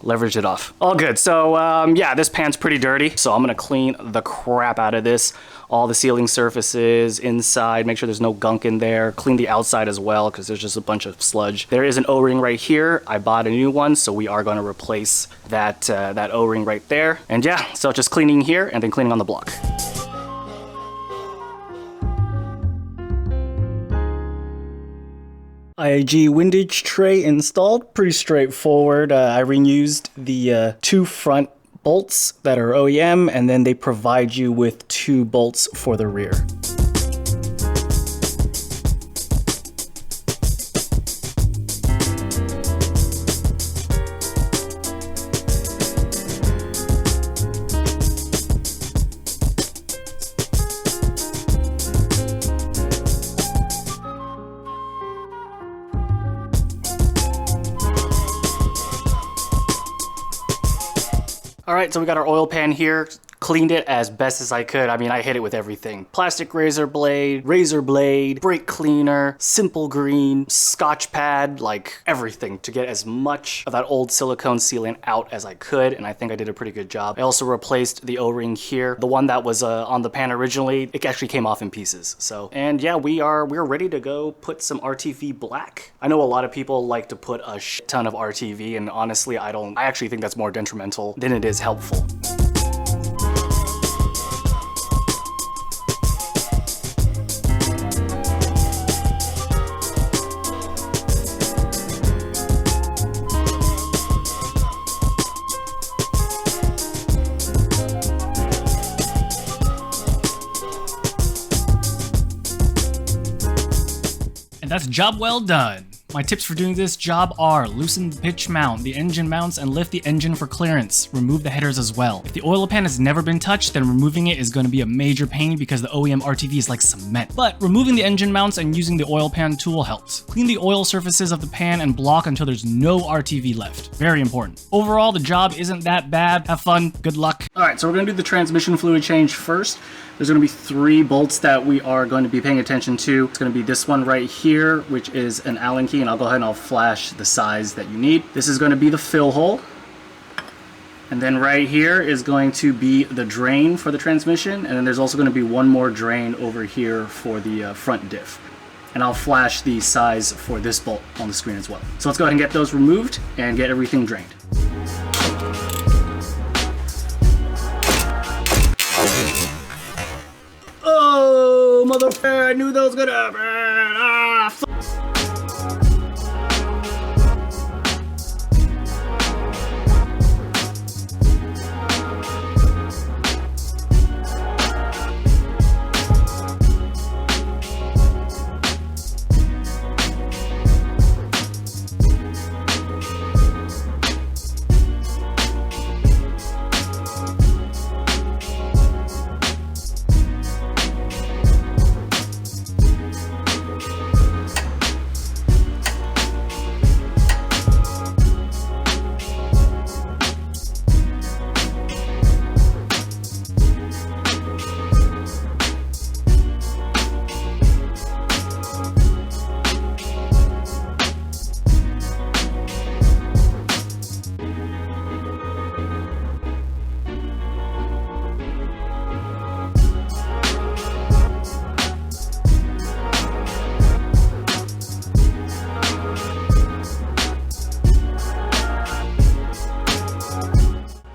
leverage it off. All good. So yeah, this pan's pretty dirty, so I'm gonna clean the crap out of this. All the sealing surfaces inside, make sure there's no gunk in there. Clean the outside as well because there's just a bunch of sludge. There is an O-ring right here. I bought a new one, so we are going to replace that O-ring right there. And yeah, so just cleaning here and then cleaning on the block. IAG windage tray installed, pretty straightforward. I reused the 2 front bolts that are OEM, and then they provide you with 2 bolts for the rear. All right, so we got our oil pan here. Cleaned it as best as I could. I mean, I hit it with everything. Plastic razor blade, brake cleaner, simple green, Scotch pad, like everything to get as much of that old silicone sealant out as I could, and I think I did a pretty good job. I also replaced the O-ring here. The one that was on the pan originally, it actually came off in pieces. So, and yeah, we're ready to go put some RTV black. I know a lot of people like to put a shit ton of RTV, and honestly, I actually think that's more detrimental than it is helpful. And that's job well done. My tips for doing this job are: loosen the pitch mount, the engine mounts, and lift the engine for clearance. Remove the headers as well. If the oil pan has never been touched, then removing it is going to be a major pain because the OEM RTV is like cement. But removing the engine mounts and using the oil pan tool helps. Clean the oil surfaces of the pan and block until there's no RTV left. Very important. Overall, the job isn't that bad. Have fun. Good luck. All right, so we're gonna do the transmission fluid change first. There's gonna be 3 bolts that we are going to be paying attention to. It's gonna be this one right here, which is an Allen key, and I'll go ahead and I'll flash the size that you need. This is gonna be the fill hole. And then right here is going to be the drain for the transmission, and then there's also gonna be one more drain over here for the front diff. And I'll flash the size for this bolt on the screen as well. So let's go ahead and get those removed and get everything drained. Oh, motherfucker, I knew that was gonna happen. Ah,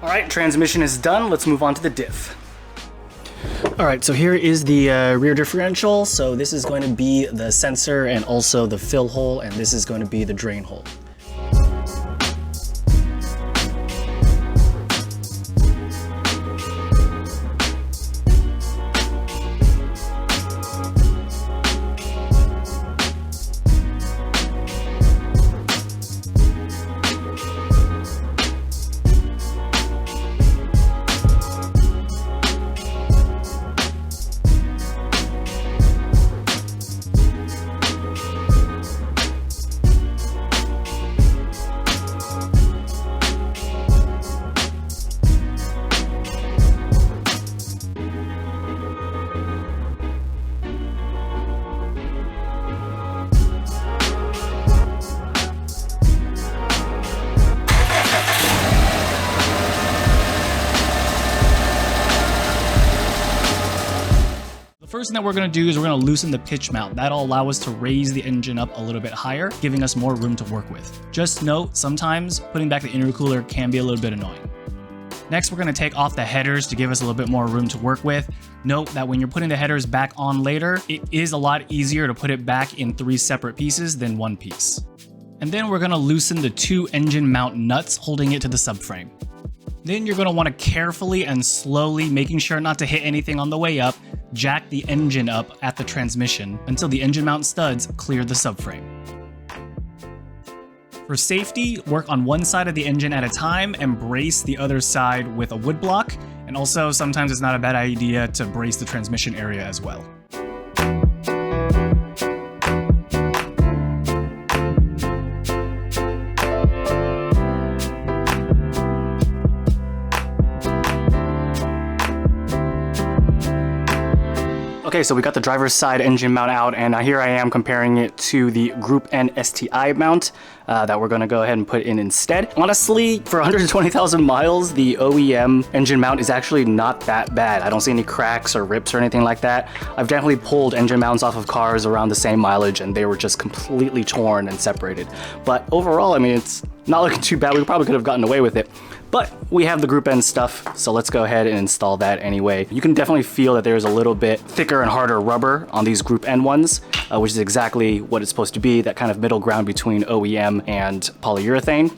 Alright, transmission is done. Let's move on to the diff. Alright, so here is the rear differential. So this is going to be the sensor and also the fill hole, and this is going to be the drain hole. First thing that we're going to do is we're going to loosen the pitch mount. That'll allow us to raise the engine up a little bit higher, giving us more room to work with. Just note, sometimes putting back the intercooler can be a little bit annoying. Next, we're going to take off the headers to give us a little bit more room to work with. Note that when you're putting the headers back on later, it is a lot easier to put it back in 3 separate pieces than 1 piece. And then we're going to loosen the 2 engine mount nuts holding it to the subframe. Then you're going to want to carefully and slowly, making sure not to hit anything on the way up, jack the engine up at the transmission until the engine mount studs clear the subframe. For safety, work on one side of the engine at a time and brace the other side with a wood block, and also sometimes it's not a bad idea to brace the transmission area as well. Okay, so we got the driver's side engine mount out, and here I am comparing it to the Group N STi mount that we're gonna go ahead and put in instead. Honestly, for 120,000 miles, the OEM engine mount is actually not that bad. I don't see any cracks or rips or anything like that. I've definitely pulled engine mounts off of cars around the same mileage, and they were just completely torn and separated. But overall, I mean, it's not looking too bad. We probably could have gotten away with it. But we have the Group N stuff, so let's go ahead and install that anyway. You can definitely feel that there's a little bit thicker and harder rubber on these Group N ones, which is exactly what it's supposed to be, that kind of middle ground between OEM and polyurethane.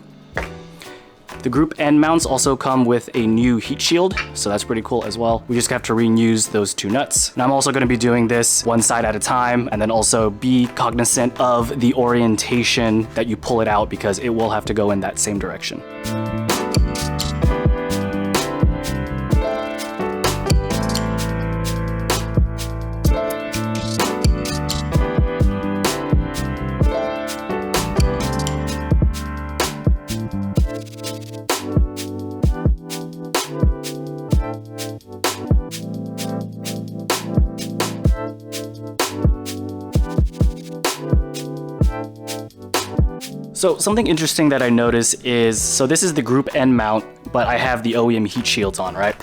The Group N mounts also come with a new heat shield, so that's pretty cool as well. We just have to reuse those two nuts. And I'm also going to be doing this one side at a time, and then also be cognizant of the orientation that you pull it out, because it will have to go in that same direction. So something interesting that I noticed is, so this is the Group N mount, but I have the OEM heat shields on, right?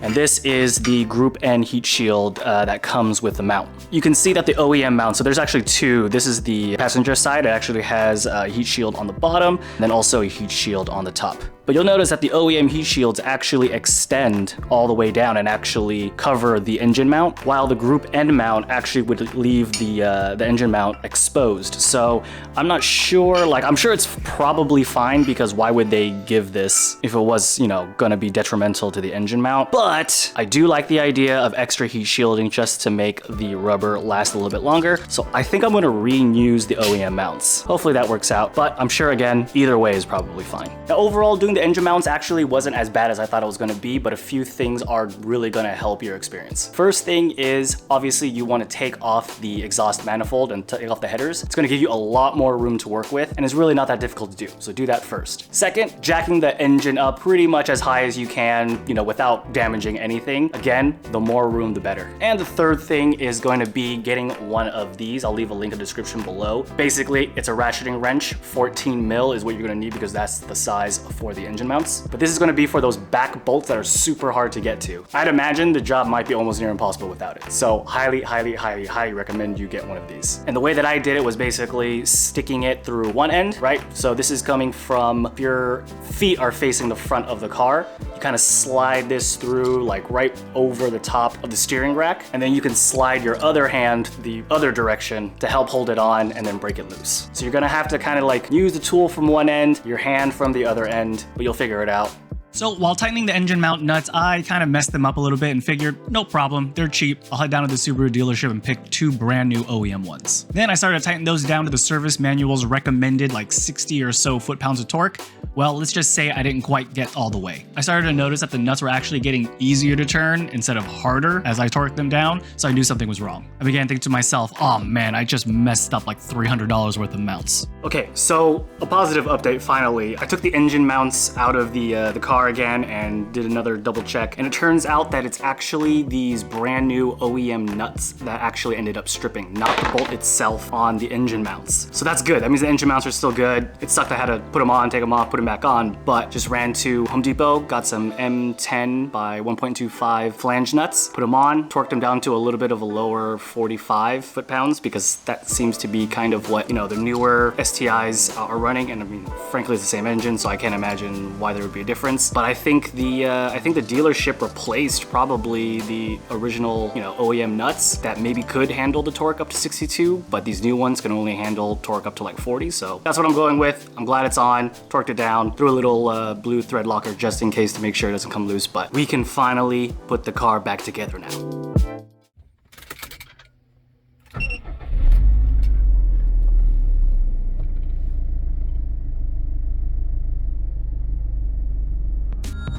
And this is the Group N heat shield that comes with the mount. You can see that the OEM mount, so there's actually two. This is the passenger side. It actually has a heat shield on the bottom, and then also a heat shield on the top. But you'll notice that the OEM heat shields actually extend all the way down and actually cover the engine mount, while the Group N mount actually would leave the engine mount exposed. So I'm not sure, like, I'm sure it's probably fine, because why would they give this if it was, you know, gonna be detrimental to the engine mount? But I do like the idea of extra heat shielding just to make the rubber last a little bit longer. So I think I'm gonna reuse the OEM mounts. Hopefully that works out, but I'm sure, again, either way is probably fine. Now overall, doing the engine mounts actually wasn't as bad as I thought it was gonna be, but a few things are really gonna help your experience. First thing is, obviously you wanna take off the exhaust manifold and take off the headers. It's gonna give you a lot more room to work with, and it's really not that difficult to do, so do that first. Second, jacking the engine up pretty much as high as you can, you know, without damaging anything. Again, the more room, the better. And the third thing is going to be getting one of these. I'll leave a link in the description below. Basically, it's a ratcheting wrench. 14 mil is what you're gonna need, because that's the size for the engine mounts. But this is gonna be for those back bolts that are super hard to get to. I'd imagine the job might be almost near impossible without it. So highly, highly, highly, highly recommend you get one of these. And the way that I did it was basically sticking it through one end, right? So this is coming from, if your feet are facing the front of the car, you kind of slide this through like right over the top of the steering rack, and then you can slide your other hand the other direction to help hold it on and then break it loose. So you're gonna have to kind of like use the tool from one end, your hand from the other end, but you'll figure it out. So while tightening the engine mount nuts, I kind of messed them up a little bit and figured, no problem, they're cheap. I'll head down to the Subaru dealership and pick two brand new OEM ones. Then I started to tighten those down to the service manual's recommended like 60 or so foot-pounds of torque. Well, let's just say I didn't quite get all the way. I started to notice that the nuts were actually getting easier to turn instead of harder as I torqued them down, so I knew something was wrong. I began thinking to myself, oh man, I just messed up like $300 worth of mounts. Okay, so a positive update finally. I took the engine mounts out of the car again and did another double check, and it turns out that it's actually these brand new OEM nuts that actually ended up stripping, not the bolt itself on the engine mounts. So that's good. That means the engine mounts are still good. It sucked I had to put them on, take them off, put them back on, but just ran to Home Depot, got some M10 by 1.25 flange nuts, put them on, torqued them down to a little bit of a lower 45 foot-pounds, because that seems to be kind of what, you know, the newer STIs are running, and I mean, frankly, it's the same engine, so I can't imagine why there would be a difference. But I think the dealership replaced probably the original, you know, OEM nuts that maybe could handle the torque up to 62, but these new ones can only handle torque up to like 40. So that's what I'm going with. I'm glad it's on. Torqued it down. Threw a little blue thread locker just in case to make sure it doesn't come loose. But we can finally put the car back together now.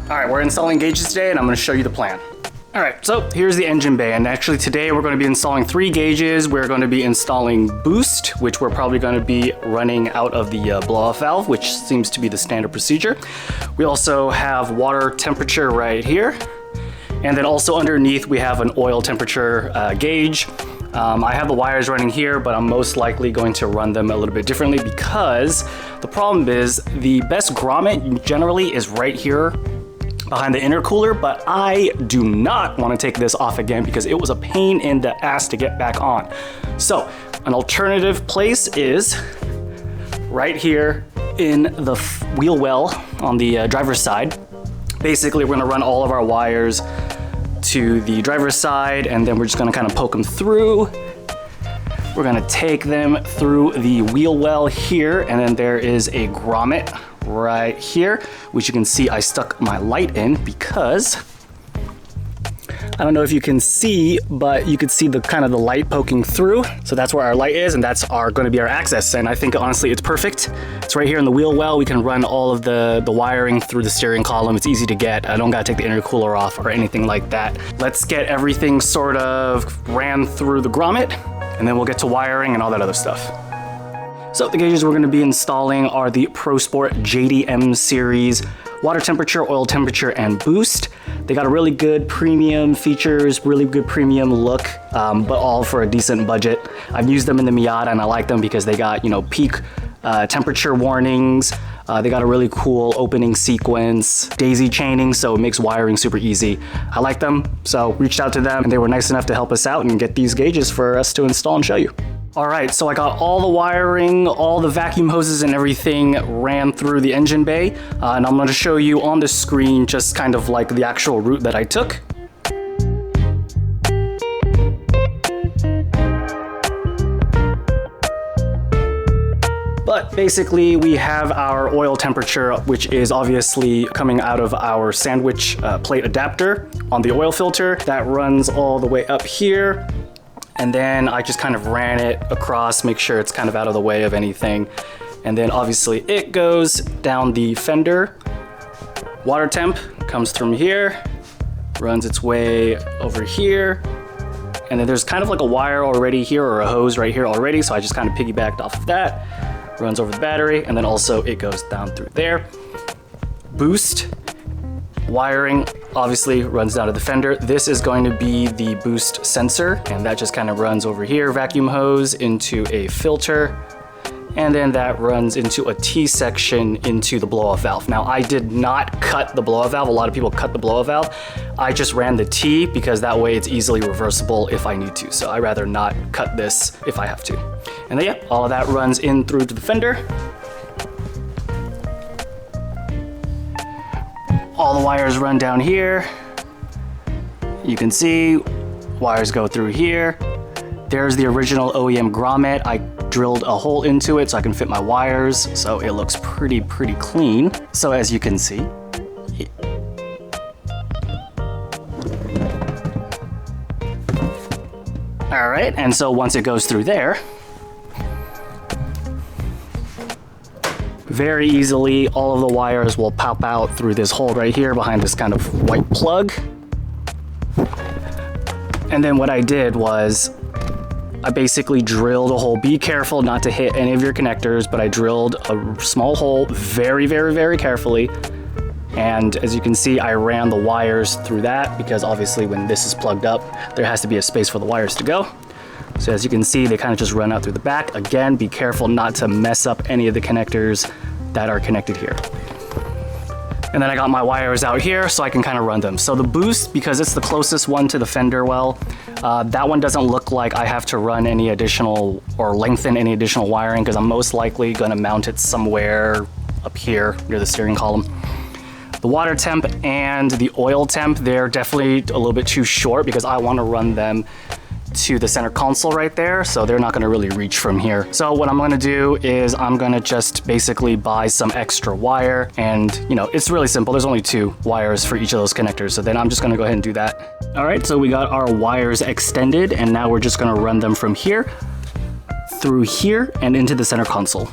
All right, we're installing gauges today, and I'm gonna show you the plan. All right, so here's the engine bay, and actually today we're gonna be installing 3 gauges. We're gonna be installing boost, which we're probably gonna be running out of the blow-off valve, which seems to be the standard procedure. We also have water temperature right here. And then also underneath we have an oil temperature gauge. I have the wires running here, but I'm most likely going to run them a little bit differently because the problem is the best grommet generally is right here behind the intercooler, but I do not want to take this off again because it was a pain in the ass to get back on. So an alternative place is right here in the wheel well on the driver's side. Basically, we're gonna run all of our wires to the driver's side, and then we're just gonna kind of poke them through. We're gonna take them through the wheel well here, and then there is a grommet right here, which you can see I stuck my light in because I don't know if you can see, but you could see the kind of the light poking through. So that's where our light is, and that's going to be our access. And I think honestly it's perfect. It's right here in the wheel well. We can run all of the wiring through the steering column. It's easy to get. I don't gotta take the intercooler off or anything like that. Let's get everything sort of ran through the grommet, and then we'll get to wiring and all that other stuff. So the gauges we're going to be installing are the Pro Sport JDM series water temperature, oil temperature, and boost. They got a really good premium features, really good premium look, but all for a decent budget. I've used them in the Miata and I like them because they got, you know, peak temperature warnings. They got a really cool opening sequence, daisy chaining, so it makes wiring super easy. I like them, so reached out to them and they were nice enough to help us out and get these gauges for us to install and show you. All right, so I got all the wiring, all the vacuum hoses and everything ran through the engine bay, and I'm gonna show you on the screen just kind of like the actual route that I took. But basically we have our oil temperature, which is obviously coming out of our sandwich plate adapter on the oil filter. That runs all the way up here. And then I just kind of ran it across, make sure it's kind of out of the way of anything. And then obviously it goes down the fender. Water temp comes from here, runs its way over here. And then there's kind of like a wire already here or a hose right here already. So I just kind of piggybacked off of that, runs over the battery, and then also it goes down through there. Boost. Wiring obviously runs down to the fender. This is going to be the boost sensor, and that just kind of runs over here, vacuum hose into a filter, and then that runs into a T-section into the blow-off valve. Now, I did not cut the blow-off valve. A lot of people cut the blow-off valve. I just ran the T because that way it's easily reversible if I need to. So I'd rather not cut this if I have to. And then, yeah, all of that runs in through to the fender. All the wires run down here. You can see wires go through here. There's the original OEM grommet. I drilled a hole into it so I can fit my wires, so it looks pretty clean. So as you can see, all right, and so once it goes through there, very easily, all of the wires will pop out through this hole right here behind this kind of white plug. And then what I did was I basically drilled a hole. Be careful not to hit any of your connectors, but I drilled a small hole very carefully. And as you can see, I ran the wires through that because obviously when this is plugged up, there has to be a space for the wires to go. So as you can see, they kind of just run out through the back. Again, be careful not to mess up any of the connectors that are connected here. And then I got my wires out here so I can kind of run them. So the boost, because it's the closest one to the fender well, that one doesn't look like I have to run any additional or lengthen any additional wiring because I'm most likely gonna mount it somewhere up here near the steering column. The water temp and the oil temp, they're definitely a little bit too short because I want to run them to the center console right there, so they're not going to really reach from here. So what I'm going to do is I'm going to just basically buy some extra wire, and you know, it's really simple. There's only 2 wires for each of those connectors, so then I'm just going to go ahead and do that. All right, so we got our wires extended, and now we're just going to run them from here through here and into the center console.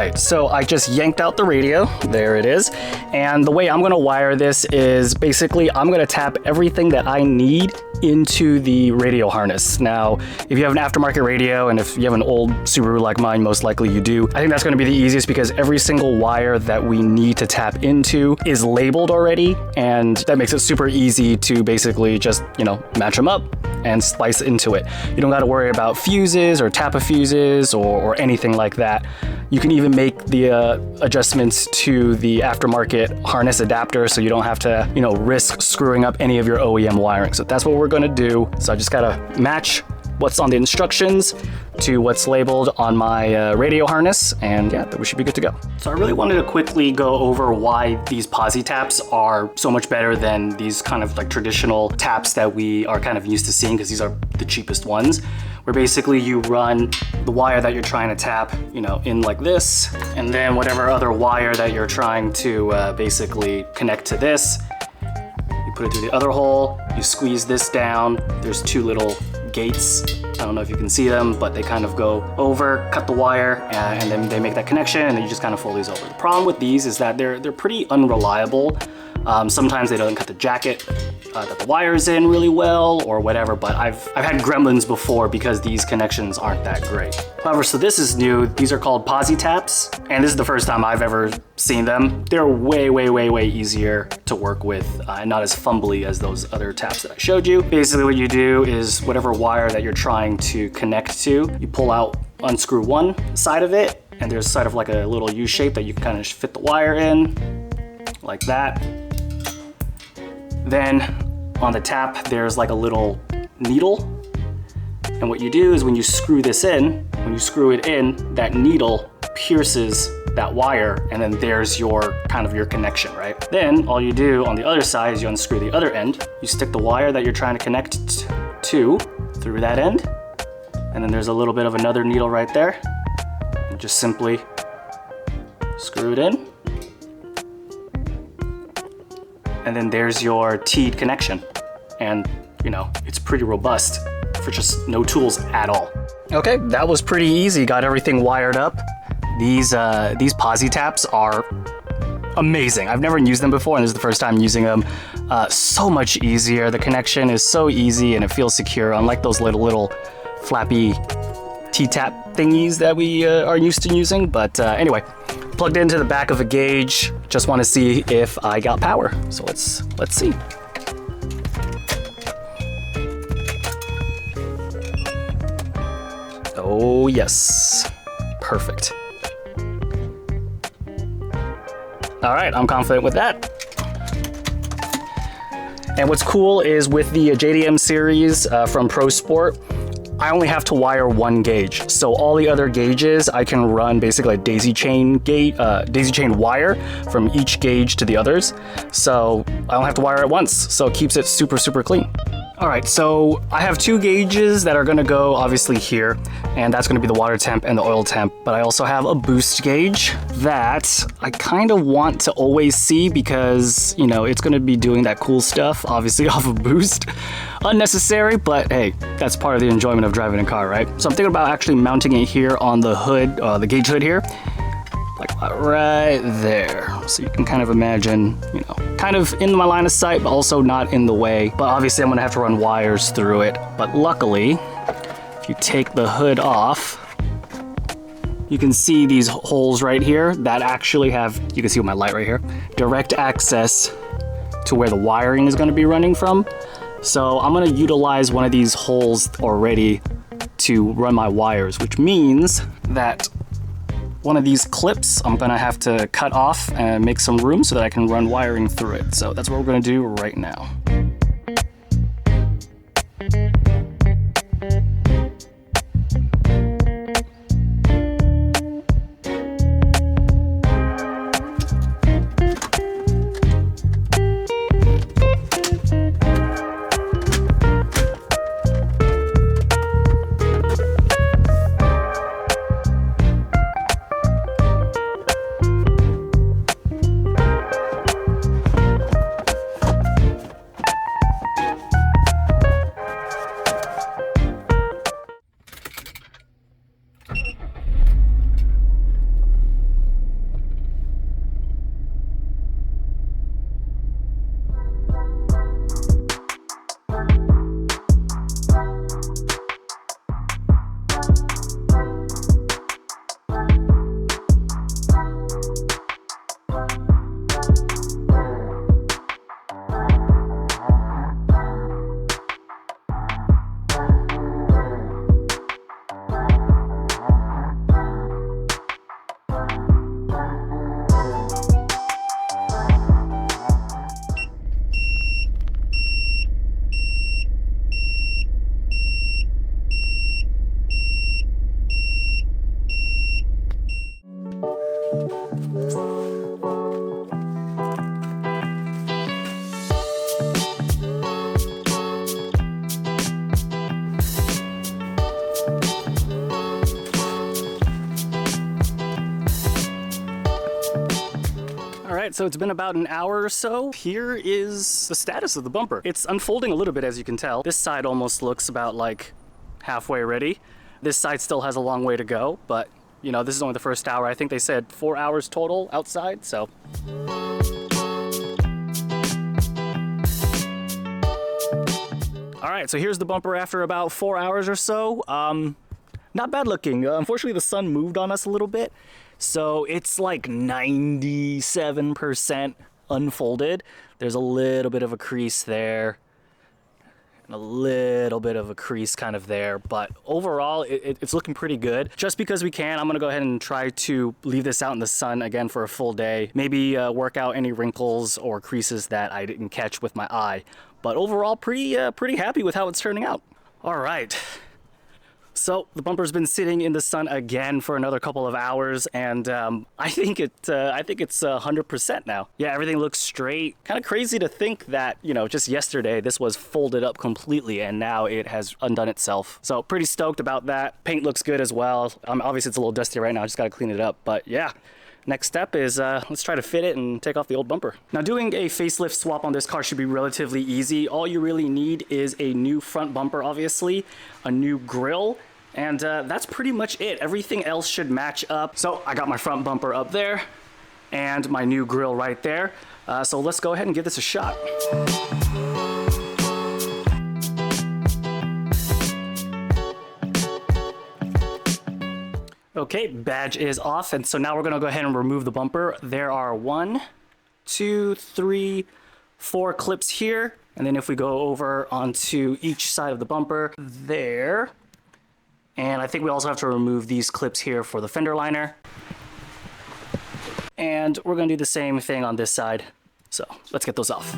right, so I just yanked out the radio. There it is. And the way I'm gonna wire this is basically I'm gonna tap everything that I need into the radio harness. Now, if you have an aftermarket radio and if you have an old Subaru like mine, most likely you do, I think that's gonna be the easiest because every single wire that we need to tap into is labeled already, and that makes it super easy to basically just, you know, match them up and splice into it. You don't gotta worry about fuses or tap of fuses or anything like that. You can even make the adjustments to the aftermarket harness adapter so you don't have to, you know, risk screwing up any of your OEM wiring. So that's what we're gonna do. So I just gotta match what's on the instructions to what's labeled on my radio harness, and yeah, we should be good to go. So I really wanted to quickly go over why these posi taps are so much better than these kind of like traditional taps that we are kind of used to seeing, because these are the cheapest ones, where basically you run the wire that you're trying to tap, you know, in like this, and then whatever other wire that you're trying to basically connect to this, you put it through the other hole, you squeeze this down. There's two little gates. I don't know if you can see them, but they kind of go over, cut the wire, and then they make that connection, and then you just kind of fold these over. The problem with these is that they're pretty unreliable. Sometimes they don't cut the jacket that the wire is in really well or whatever, but I've had gremlins before because these connections aren't that great. However, so this is new. These are called posi taps, and this is the first time I've ever seen them. They're way easier to work with and not as fumbly as those other taps that I showed you. Basically what you do is whatever wire that you're trying to connect to, you pull out, unscrew one side of it, and there's sort of like a little U shape that you can kind of fit the wire in, like that. Then on the tap, there's like a little needle. And what you do is when you screw this in, when you screw it in, that needle pierces that wire, and then there's your kind of your connection, right? Then all you do on the other side is you unscrew the other end, you stick the wire that you're trying to connect to through that end, and then there's a little bit of another needle right there. And just simply screw it in. And then there's your teed connection. And you know, it's pretty robust for just no tools at all. Okay, that was pretty easy. Got everything wired up. These posi taps are amazing. I've never used them before, and this is the first time using them. So much easier. The connection is so easy and it feels secure, unlike those little flappy T-tap thingies that we are used to using. But anyway, plugged into the back of a gauge. Just want to see if I got power. So let's see. Oh yes, perfect. All right, I'm confident with that. And what's cool is with the JDM series from Pro Sport, I only have to wire one gauge. So all the other gauges, I can run basically a daisy chain wire from each gauge to the others. So I don't have to wire it once. So it keeps it super clean. All right, so I have two gauges that are gonna go obviously here, and that's gonna be the water temp and the oil temp, but I also have a boost gauge that I kind of want to always see because, you know, it's gonna be doing that cool stuff, obviously off of boost. Unnecessary, but hey, that's part of the enjoyment of driving a car, right? So I'm thinking about actually mounting it here on the hood, the gauge hood here, like right there. So you can kind of imagine, you know, kind of in my line of sight, but also not in the way. But obviously I'm gonna have to run wires through it. But luckily, if you take the hood off, you can see these holes right here that actually have, you can see with my light right here, direct access to where the wiring is gonna be running from. So I'm gonna utilize one of these holes already to run my wires, which means that one of these clips I'm gonna have to cut off and make some room so that I can run wiring through it. So that's what we're gonna do right now. Alright, so it's been about an hour or so. Here is the status of the bumper. It's unfolding a little bit, as you can tell. This side almost looks about like halfway ready. This side still has a long way to go, but you know, this is only the first hour. I think they said 4 hours total outside, so. Alright, so here's the bumper after about 4 hours or so. Not bad looking. Unfortunately, the sun moved on us a little bit. So it's like 97% unfolded. There's a little bit of a crease there. And a little bit of a crease kind of there. But overall, it's looking pretty good. Just because we can, I'm going to go ahead and try to leave this out in the sun again for a full day. Maybe work out any wrinkles or creases that I didn't catch with my eye. But overall, pretty happy with how it's turning out. All right. So the bumper's been sitting in the sun again for another couple of hours, and I think it's 100% now. Yeah, everything looks straight. Kind of crazy to think that, you know, just yesterday this was folded up completely, and now it has undone itself. So pretty stoked about that. Paint looks good as well. Obviously it's a little dusty right now. I just got to clean it up, but yeah. Next step is let's try to fit it and take off the old bumper. Now, doing a facelift swap on this car should be relatively easy. All you really need is a new front bumper, obviously, a new grille, and that's pretty much it. Everything else should match up. So I got my front bumper up there and my new grille right there. So let's go ahead and give this a shot. Okay, badge is off, and so now we're gonna go ahead and remove the bumper. There are 1, 2, 3, 4 clips here, and then if we go over onto each side of the bumper, there. And I think we also have to remove these clips here for the fender liner. And we're gonna do the same thing on this side. So let's get those off.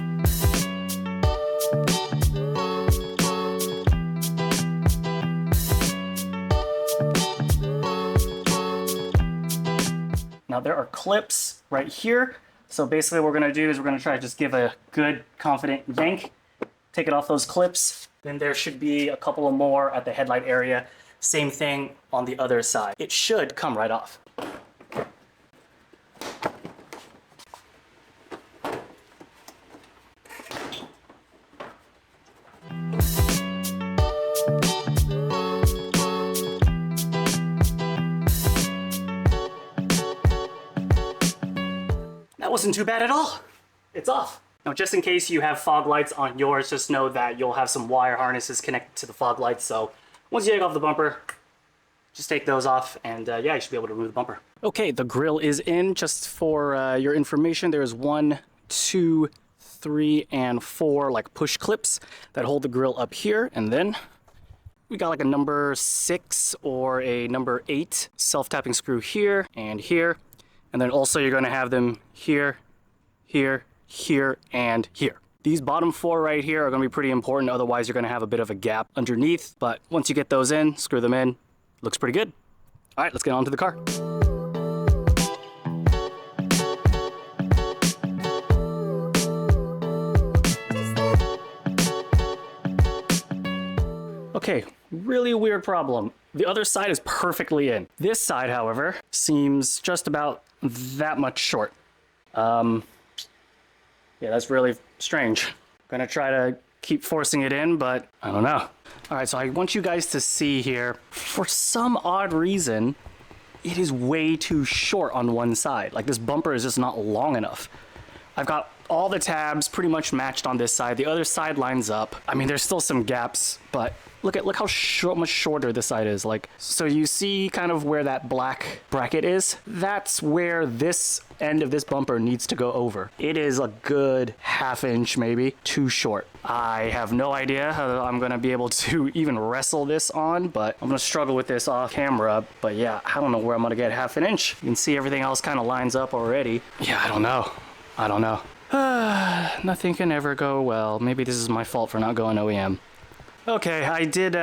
Now there are clips right here. So basically what we're gonna do is we're gonna try to just give a good confident yank, take it off those clips. Then there should be a couple of more at the headlight area. Same thing on the other side. It should come right off. That wasn't too bad at all. It's off. Now, just in case you have fog lights on yours, just know that you'll have some wire harnesses connected to the fog lights. So once you take off the bumper, just take those off, and yeah, you should be able to remove the bumper. Okay, the grille is in. Just for your information, there's 1, 2, 3, and 4 like push clips that hold the grille up here, and then we got like a number 6 or a number 8 self-tapping screw here and here. And then also you're gonna have them here, here, here, and here. These bottom 4 right here are gonna be pretty important, otherwise you're gonna have a bit of a gap underneath. But once you get those in, screw them in, looks pretty good. All right, let's get on to the car. Okay, really weird problem. The other side is perfectly in. This side, however, seems just about that much short. Yeah, that's really strange. Gonna try to keep forcing it in, but I don't know. All right, so I want you guys to see here, for some odd reason, it is way too short on one side. Like this bumper is just not long enough. I've got all the tabs pretty much matched on this side. The other side lines up. I mean, there's still some gaps, but look how much shorter this side is. Like, so you see kind of where that black bracket is? That's where this end of this bumper needs to go over. It is a good ½ inch, maybe, too short. I have no idea how I'm gonna be able to even wrestle this on, but I'm gonna struggle with this off camera. But yeah, I don't know where I'm gonna get ½ inch. You can see everything else kind of lines up already. Yeah, I don't know. Nothing can ever go well. Maybe this is my fault for not going OEM. Okay, I did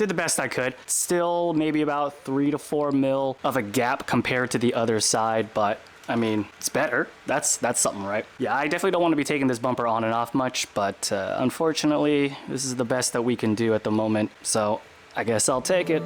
did the best I could. Still maybe about 3 to 4 mil of a gap compared to the other side, but I mean, it's better. That's something, right? Yeah, I definitely don't want to be taking this bumper on and off much, but unfortunately, this is the best that we can do at the moment, so I guess I'll take it.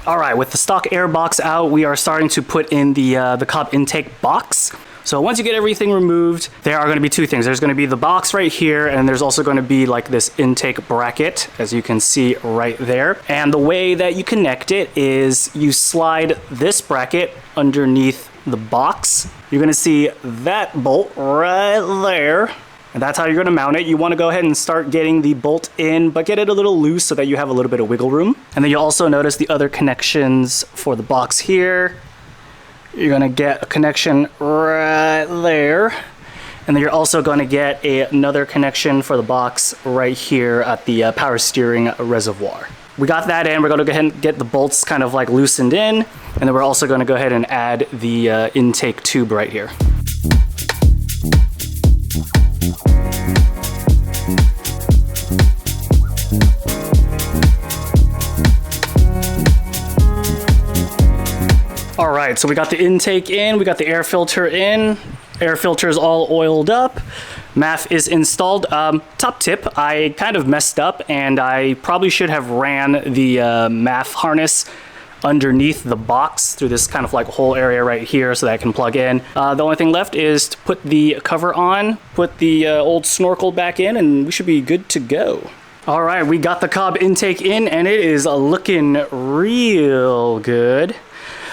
All right, with the stock air box out, we are starting to put in the Cobb intake box. So once you get everything removed, there are going to be two things. There's going to be the box right here, and there's also going to be like this intake bracket, as you can see right there. And the way that you connect it is you slide this bracket underneath the box. You're going to see that bolt right there. And that's how you're going to mount it. You want to go ahead and start getting the bolt in, but get it a little loose so that you have a little bit of wiggle room. And then you'll also notice the other connections for the box here. You're going to get a connection right there. And then you're also going to get another connection for the box right here at the power steering reservoir. We got that in. We're going to go ahead and get the bolts kind of like loosened in. And then we're also going to go ahead and add the intake tube right here. All right, so we got the intake in, we got the air filter in. Air filter is all oiled up. MAF is installed. Top tip, I kind of messed up and I probably should have ran the MAF harness underneath the box through this kind of like whole area right here so that I can plug in. The only thing left is to put the cover on, put the old snorkel back in, and we should be good to go. All right, we got the Cobb intake in and it is looking real good.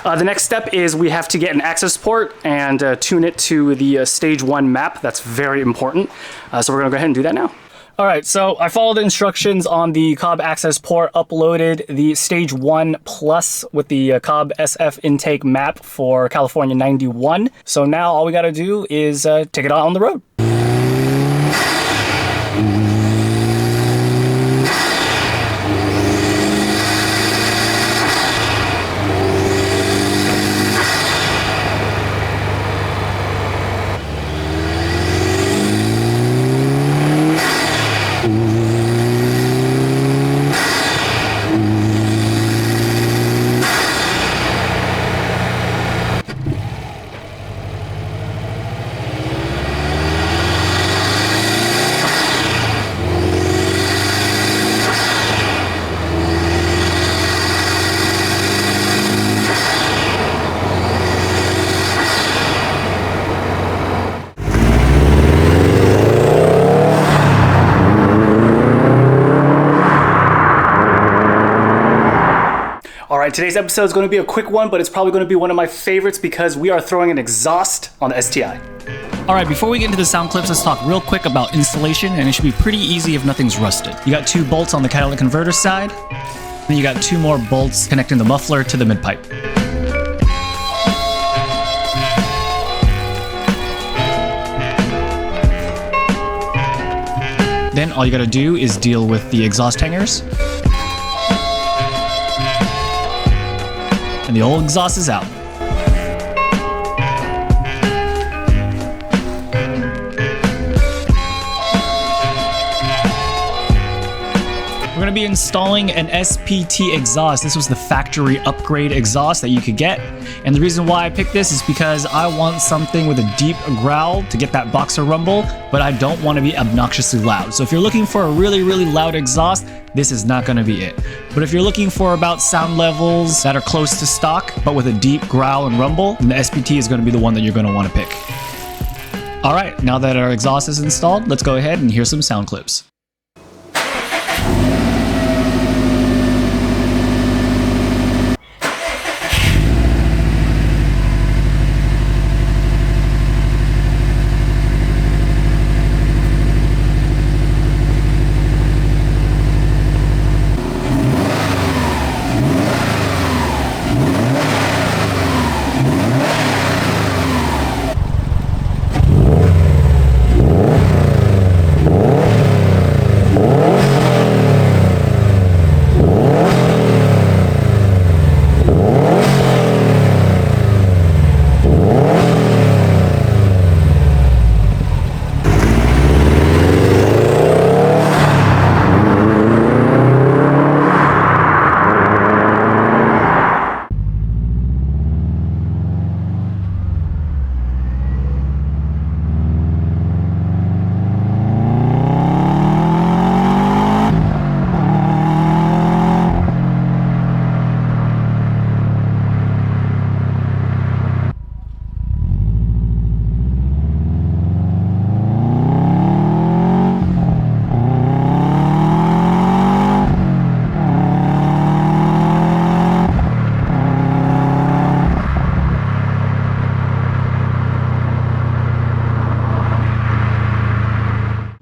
The next step is we have to get an access port and tune it to the stage 1 map. That's very important. So we're gonna go ahead and do that now. All right, so I followed the instructions on the Cobb access port, uploaded the stage 1 plus with the Cobb SF intake map for California 91. So now all we gotta do is take it out on the road. All right, today's episode is going to be a quick one, but it's probably going to be one of my favorites because we are throwing an exhaust on the STi. All right, before we get into the sound clips, let's talk real quick about installation, and it should be pretty easy if nothing's rusted. You got 2 bolts on the catalytic converter side, and then you got 2 more bolts connecting the muffler to the mid-pipe. Then all you gotta do is deal with the exhaust hangers. And the old exhaust is out. We're to be installing an SPT exhaust. This was the factory upgrade exhaust that you could get. And the reason why I picked this is because I want something with a deep growl to get that boxer rumble, but I don't want to be obnoxiously loud. So if you're looking for a really, really loud exhaust, this is not going to be it. But if you're looking for about sound levels that are close to stock, but with a deep growl and rumble, then the SPT is going to be the one that you're going to want to pick. All right, now that our exhaust is installed, let's go ahead and hear some sound clips.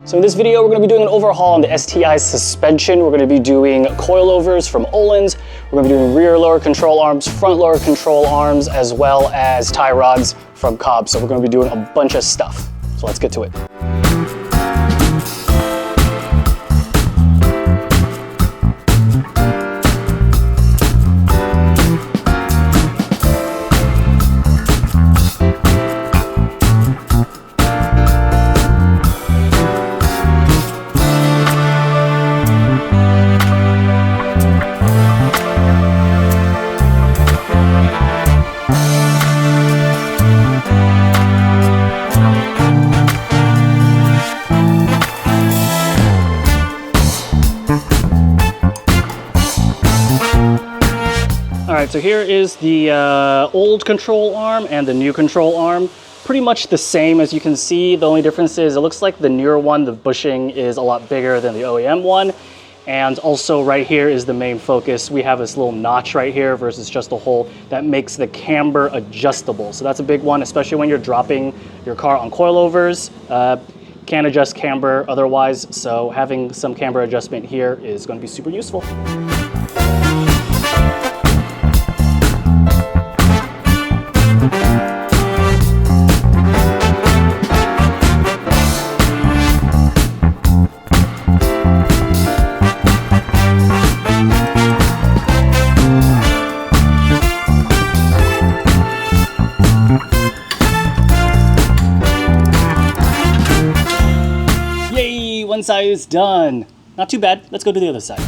So in this video, we're going to be doing an overhaul on the STi suspension. We're going to be doing coilovers from Öhlins. We're going to be doing rear lower control arms, front lower control arms, as well as tie rods from Cobb. So we're going to be doing a bunch of stuff. So let's get to it. All right, so here is the old control arm and the new control arm. Pretty much the same, as you can see. The only difference is it looks like the newer one, the bushing is a lot bigger than the OEM one. And also right here is the main focus. We have this little notch right here versus just a hole that makes the camber adjustable. So that's a big one, especially when you're dropping your car on coilovers. Can't adjust camber otherwise, so having some camber adjustment here is going to be super useful. One side is done. Not too bad. Let's go to the other side.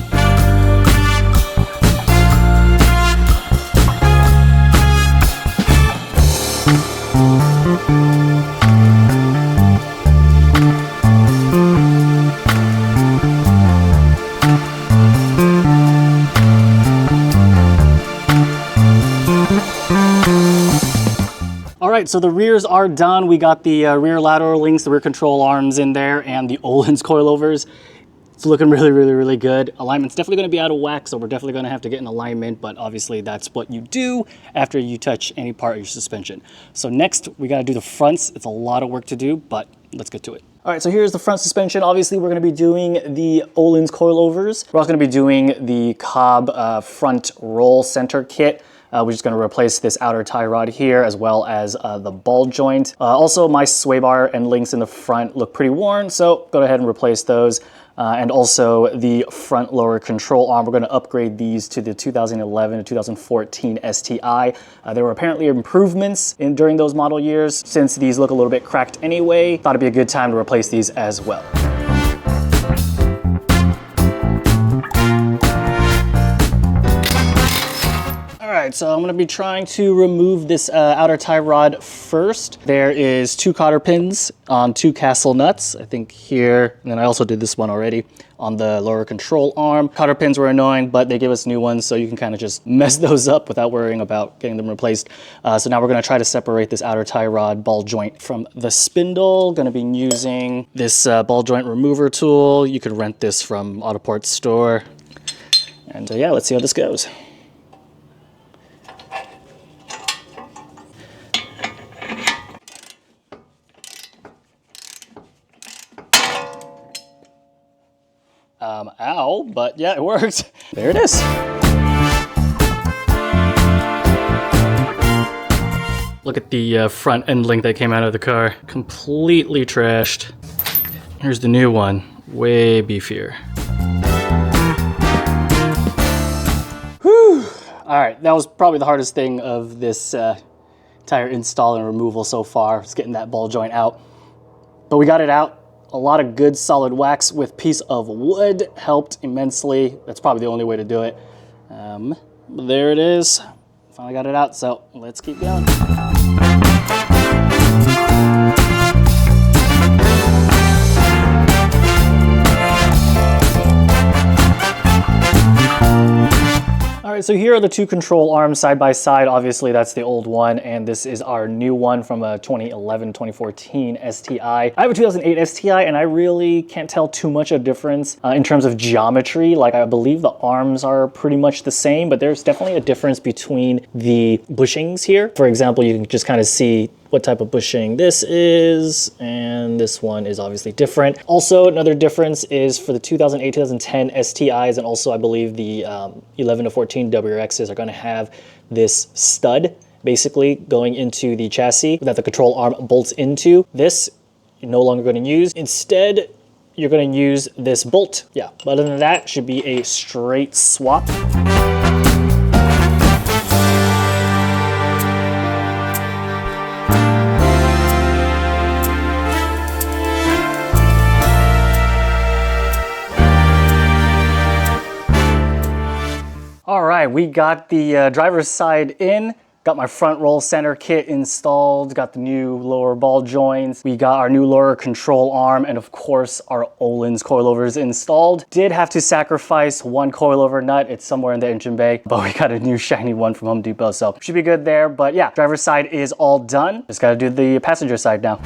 All right, so the rears are done. We got the rear lateral links, the rear control arms in there, and the Öhlins coilovers. It's looking really, really, really good. Alignment's definitely gonna be out of whack, so we're definitely gonna have to get an alignment, but obviously that's what you do after you touch any part of your suspension. So next, we gotta do the fronts. It's a lot of work to do, but let's get to it. All right, so here's the front suspension. Obviously, we're gonna be doing the Öhlins coilovers. We're also gonna be doing the Cobb front roll center kit. We're just going to replace this outer tie rod here as well as the ball joint. Also, my sway bar and links in the front look pretty worn, so go ahead and replace those. And also the front lower control arm, we're going to upgrade these to the 2011 to 2014 STi. There were apparently improvements during those model years. Since these look a little bit cracked anyway, thought it'd be a good time to replace these as well. right, so I'm gonna be trying to remove this outer tie rod first. There is 2 cotter pins on 2 castle nuts, I think here, and then I also did this one already on the lower control arm. Cotter pins were annoying, but they give us new ones, so you can kind of just mess those up without worrying about getting them replaced. So now we're gonna try to separate this outer tie rod ball joint from the spindle. Gonna be using this ball joint remover tool. You could rent this from Autoport store. And yeah, let's see how this goes. Ow, but yeah, it worked. There it is. Look at the front end link that came out of the car. Completely trashed. Here's the new one, way beefier. Whew. All right, that was probably the hardest thing of this tire install and removal so far, is getting that ball joint out. But we got it out. A lot of good solid wax with piece of wood helped immensely. That's probably the only way to do it. There it is. Finally got it out, so let's keep going. All right, so here are the 2 control arms side by side. Obviously, that's the old one, and this is our new one from a 2011-2014 STi. I have a 2008 STi, and I really can't tell too much of a difference in terms of geometry. Like, I believe the arms are pretty much the same, but there's definitely a difference between the bushings here. For example, you can just kind of see what type of bushing this is, and this one is obviously different. Also, another difference is for the 2008-2010 STIs, and also I believe the 11 to 14 WRXs are gonna have this stud basically going into the chassis that the control arm bolts into. This, you're no longer gonna use. Instead, you're gonna use this bolt. Yeah, but other than that, should be a straight swap. All right, we got the driver's side in, got my front roll center kit installed, got the new lower ball joints, we got our new lower control arm, and of course our Öhlins coilovers installed. Did have to sacrifice 1 coilover nut, it's somewhere in the engine bay, but we got a new shiny one from Home Depot, so should be good there. But yeah, driver's side is all done. Just gotta do the passenger side now.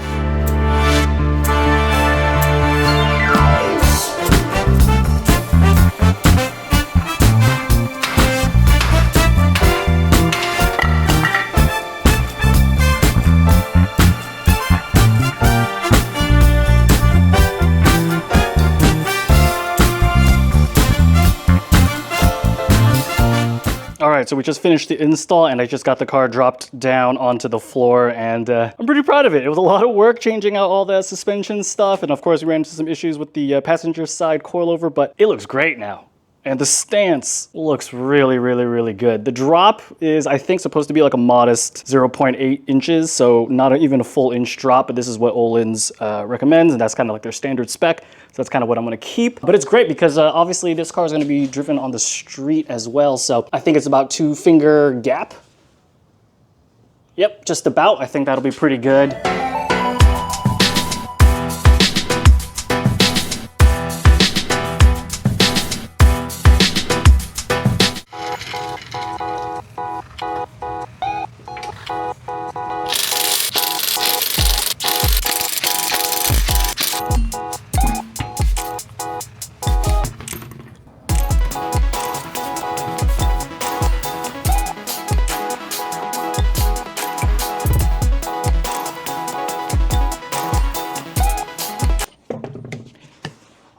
All right, so we just finished the install and I just got the car dropped down onto the floor, and I'm pretty proud of it. It was a lot of work changing out all the suspension stuff, and of course we ran into some issues with the passenger side coilover, but it looks great now. And the stance looks really, really, really good. The drop is, I think, supposed to be like a modest 0.8 inches, so not even a full inch drop, but this is what Öhlins recommends, and that's kind of like their standard spec. So that's kind of what I'm gonna keep. But it's great because obviously this car is gonna be driven on the street as well, so I think it's about 2-finger gap. Yep, just about. I think that'll be pretty good.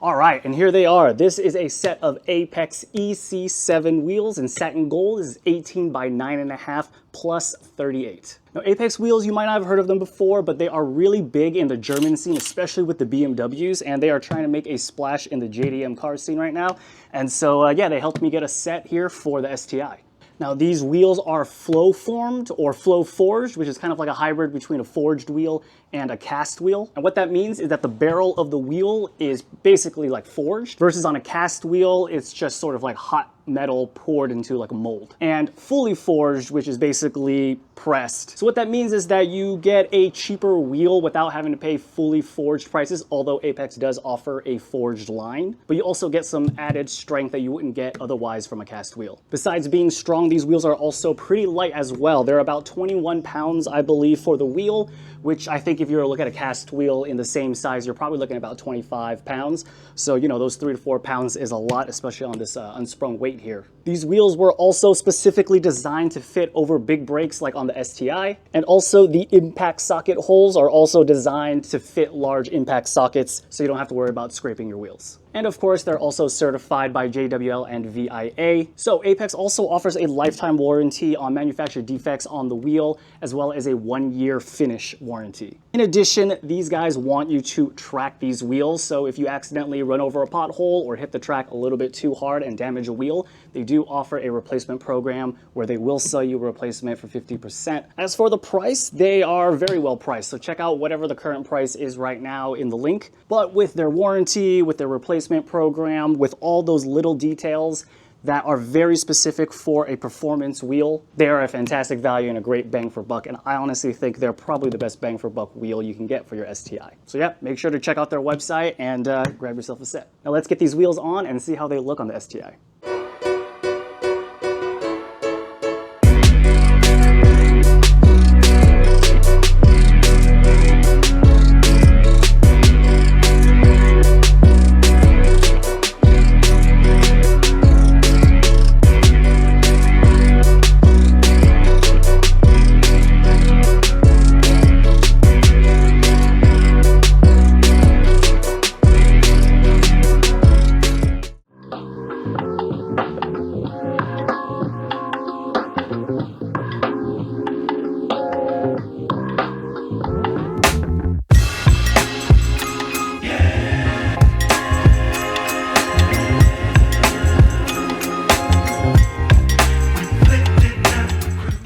All right, and here they are. This is a set of Apex EC7 wheels in satin gold. This is 18 by 9.5 plus 38. Now, Apex wheels, you might not have heard of them before, but they are really big in the German scene, especially with the BMWs, and they are trying to make a splash in the JDM car scene right now. And so, yeah, they helped me get a set here for the STi. Now, these wheels are flow formed or flow forged, which is kind of like a hybrid between a forged wheel and a cast wheel. And what that means is that the barrel of the wheel is basically like forged, versus on a cast wheel, it's just sort of like hot metal poured into like a mold. And fully forged, which is basically pressed. So what that means is that you get a cheaper wheel without having to pay fully forged prices, although Apex does offer a forged line, but you also get some added strength that you wouldn't get otherwise from a cast wheel. Besides being strong, these wheels are also pretty light as well. They're about 21 pounds, I believe, for the wheel, which I think if you were to look at a cast wheel in the same size, you're probably looking at about 25 pounds. So, you know, those 3 to 4 pounds is a lot, especially on this unsprung weight here. These wheels were also specifically designed to fit over big brakes like on the STi. And also the impact socket holes are also designed to fit large impact sockets, so you don't have to worry about scraping your wheels. And of course, they're also certified by JWL and VIA. So Apex also offers a lifetime warranty on manufacturer defects on the wheel, as well as a 1-year finish warranty. In addition, these guys want you to track these wheels. So if you accidentally run over a pothole or hit the track a little bit too hard and damage a wheel, they do offer a replacement program where they will sell you a replacement for 50%. As for the price, they are very well priced. So check out whatever the current price is right now in the link. But with their warranty, with their replacement program, with all those little details that are very specific for a performance wheel, they are a fantastic value and a great bang for buck. And I honestly think they're probably the best bang for buck wheel you can get for your STi. So yeah, make sure to check out their website and grab yourself a set. Now let's get these wheels on and see how they look on the STi.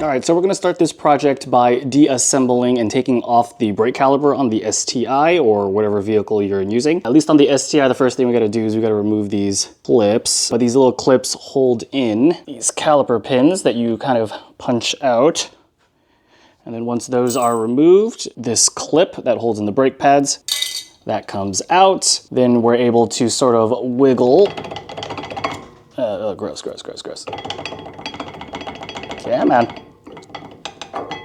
All right, so we're gonna start this project by deassembling and taking off the brake caliper on the STi or whatever vehicle you're using. At least on the STi, the first thing we gotta do is we gotta remove these clips. But these little clips hold in these caliper pins that you kind of punch out. And then once those are removed, this clip that holds in the brake pads, that comes out. Then we're able to sort of wiggle. Gross. Yeah, man.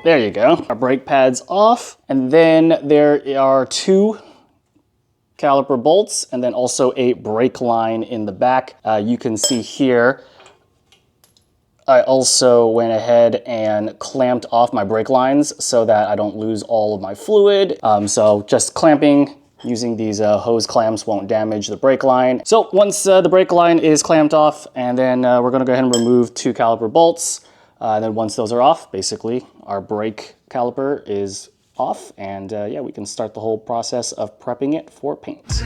There you go. Our brake pad's off. And then there are 2 caliper bolts and then also a brake line in the back. You can see here, I also went ahead and clamped off my brake lines so that I don't lose all of my fluid. So just clamping using these hose clamps won't damage the brake line. So once the brake line is clamped off, and then we're gonna go ahead and remove 2 caliper bolts. Then once those are off, basically our brake caliper is off, and yeah, we can start the whole process of prepping it for paint.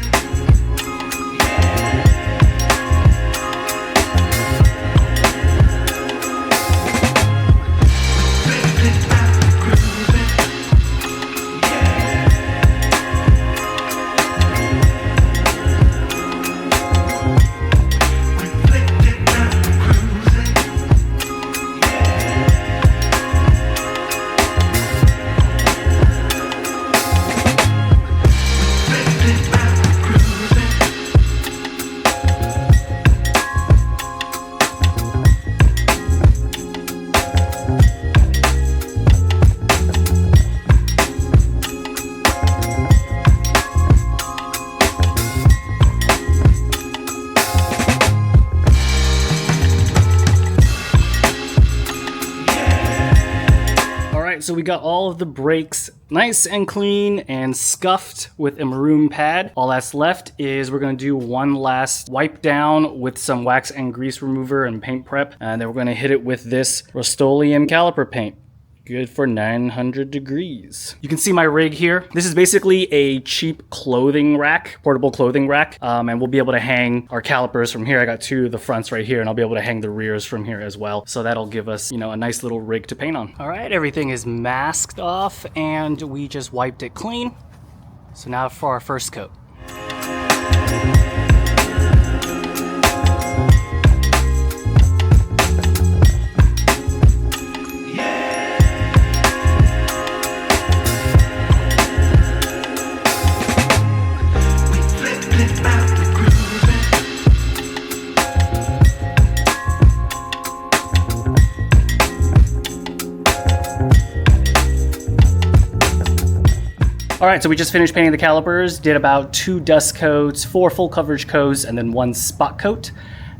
So we got all of the brakes nice and clean and scuffed with a maroon pad. All that's left is we're gonna do one last wipe down with some wax and grease remover and paint prep. And then we're gonna hit it with this Rust-Oleum caliper paint. Good for 900 degrees. You can see my rig here. This is basically a cheap clothing rack, portable clothing rack. And we'll be able to hang our calipers from here. I got 2 of the fronts right here, and I'll be able to hang the rears from here as well. So that'll give us, you know, a nice little rig to paint on. All right, everything is masked off and we just wiped it clean. So now for our first coat. All right, so we just finished painting the calipers, did about 2 dust coats, 4 full coverage coats, and then 1 spot coat.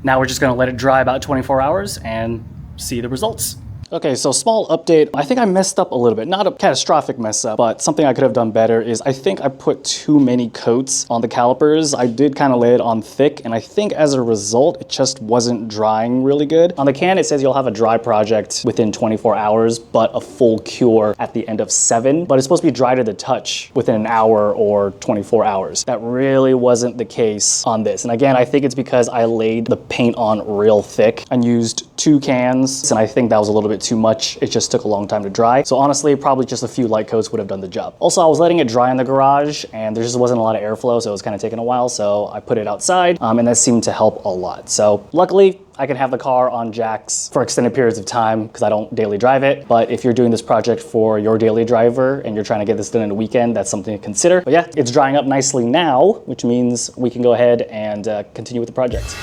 Now we're just gonna let it dry about 24 hours and see the results. Okay, so small update. I think I messed up a little bit. Not a catastrophic mess up, but something I could have done better is I think I put too many coats on the calipers. I did kind of lay it on thick, and I think as a result, it just wasn't drying really good. On the can, it says you'll have a dry project within 24 hours, but a full cure at the end of 7. But it's supposed to be dry to the touch within an hour or 24 hours. That really wasn't the case on this. And again, I think it's because I laid the paint on real thick and used 2 cans, and I think that was a little bit too much. It just took a long time to dry. So honestly, probably just a few light coats would have done the job. Also, I was letting it dry in the garage and there just wasn't a lot of airflow, so it was kind of taking a while. So I put it outside and that seemed to help a lot. So luckily, I can have the car on jacks for extended periods of time because I don't daily drive it. But if you're doing this project for your daily driver and you're trying to get this done in a weekend, that's something to consider. But yeah, it's drying up nicely now, which means we can go ahead and continue with the project.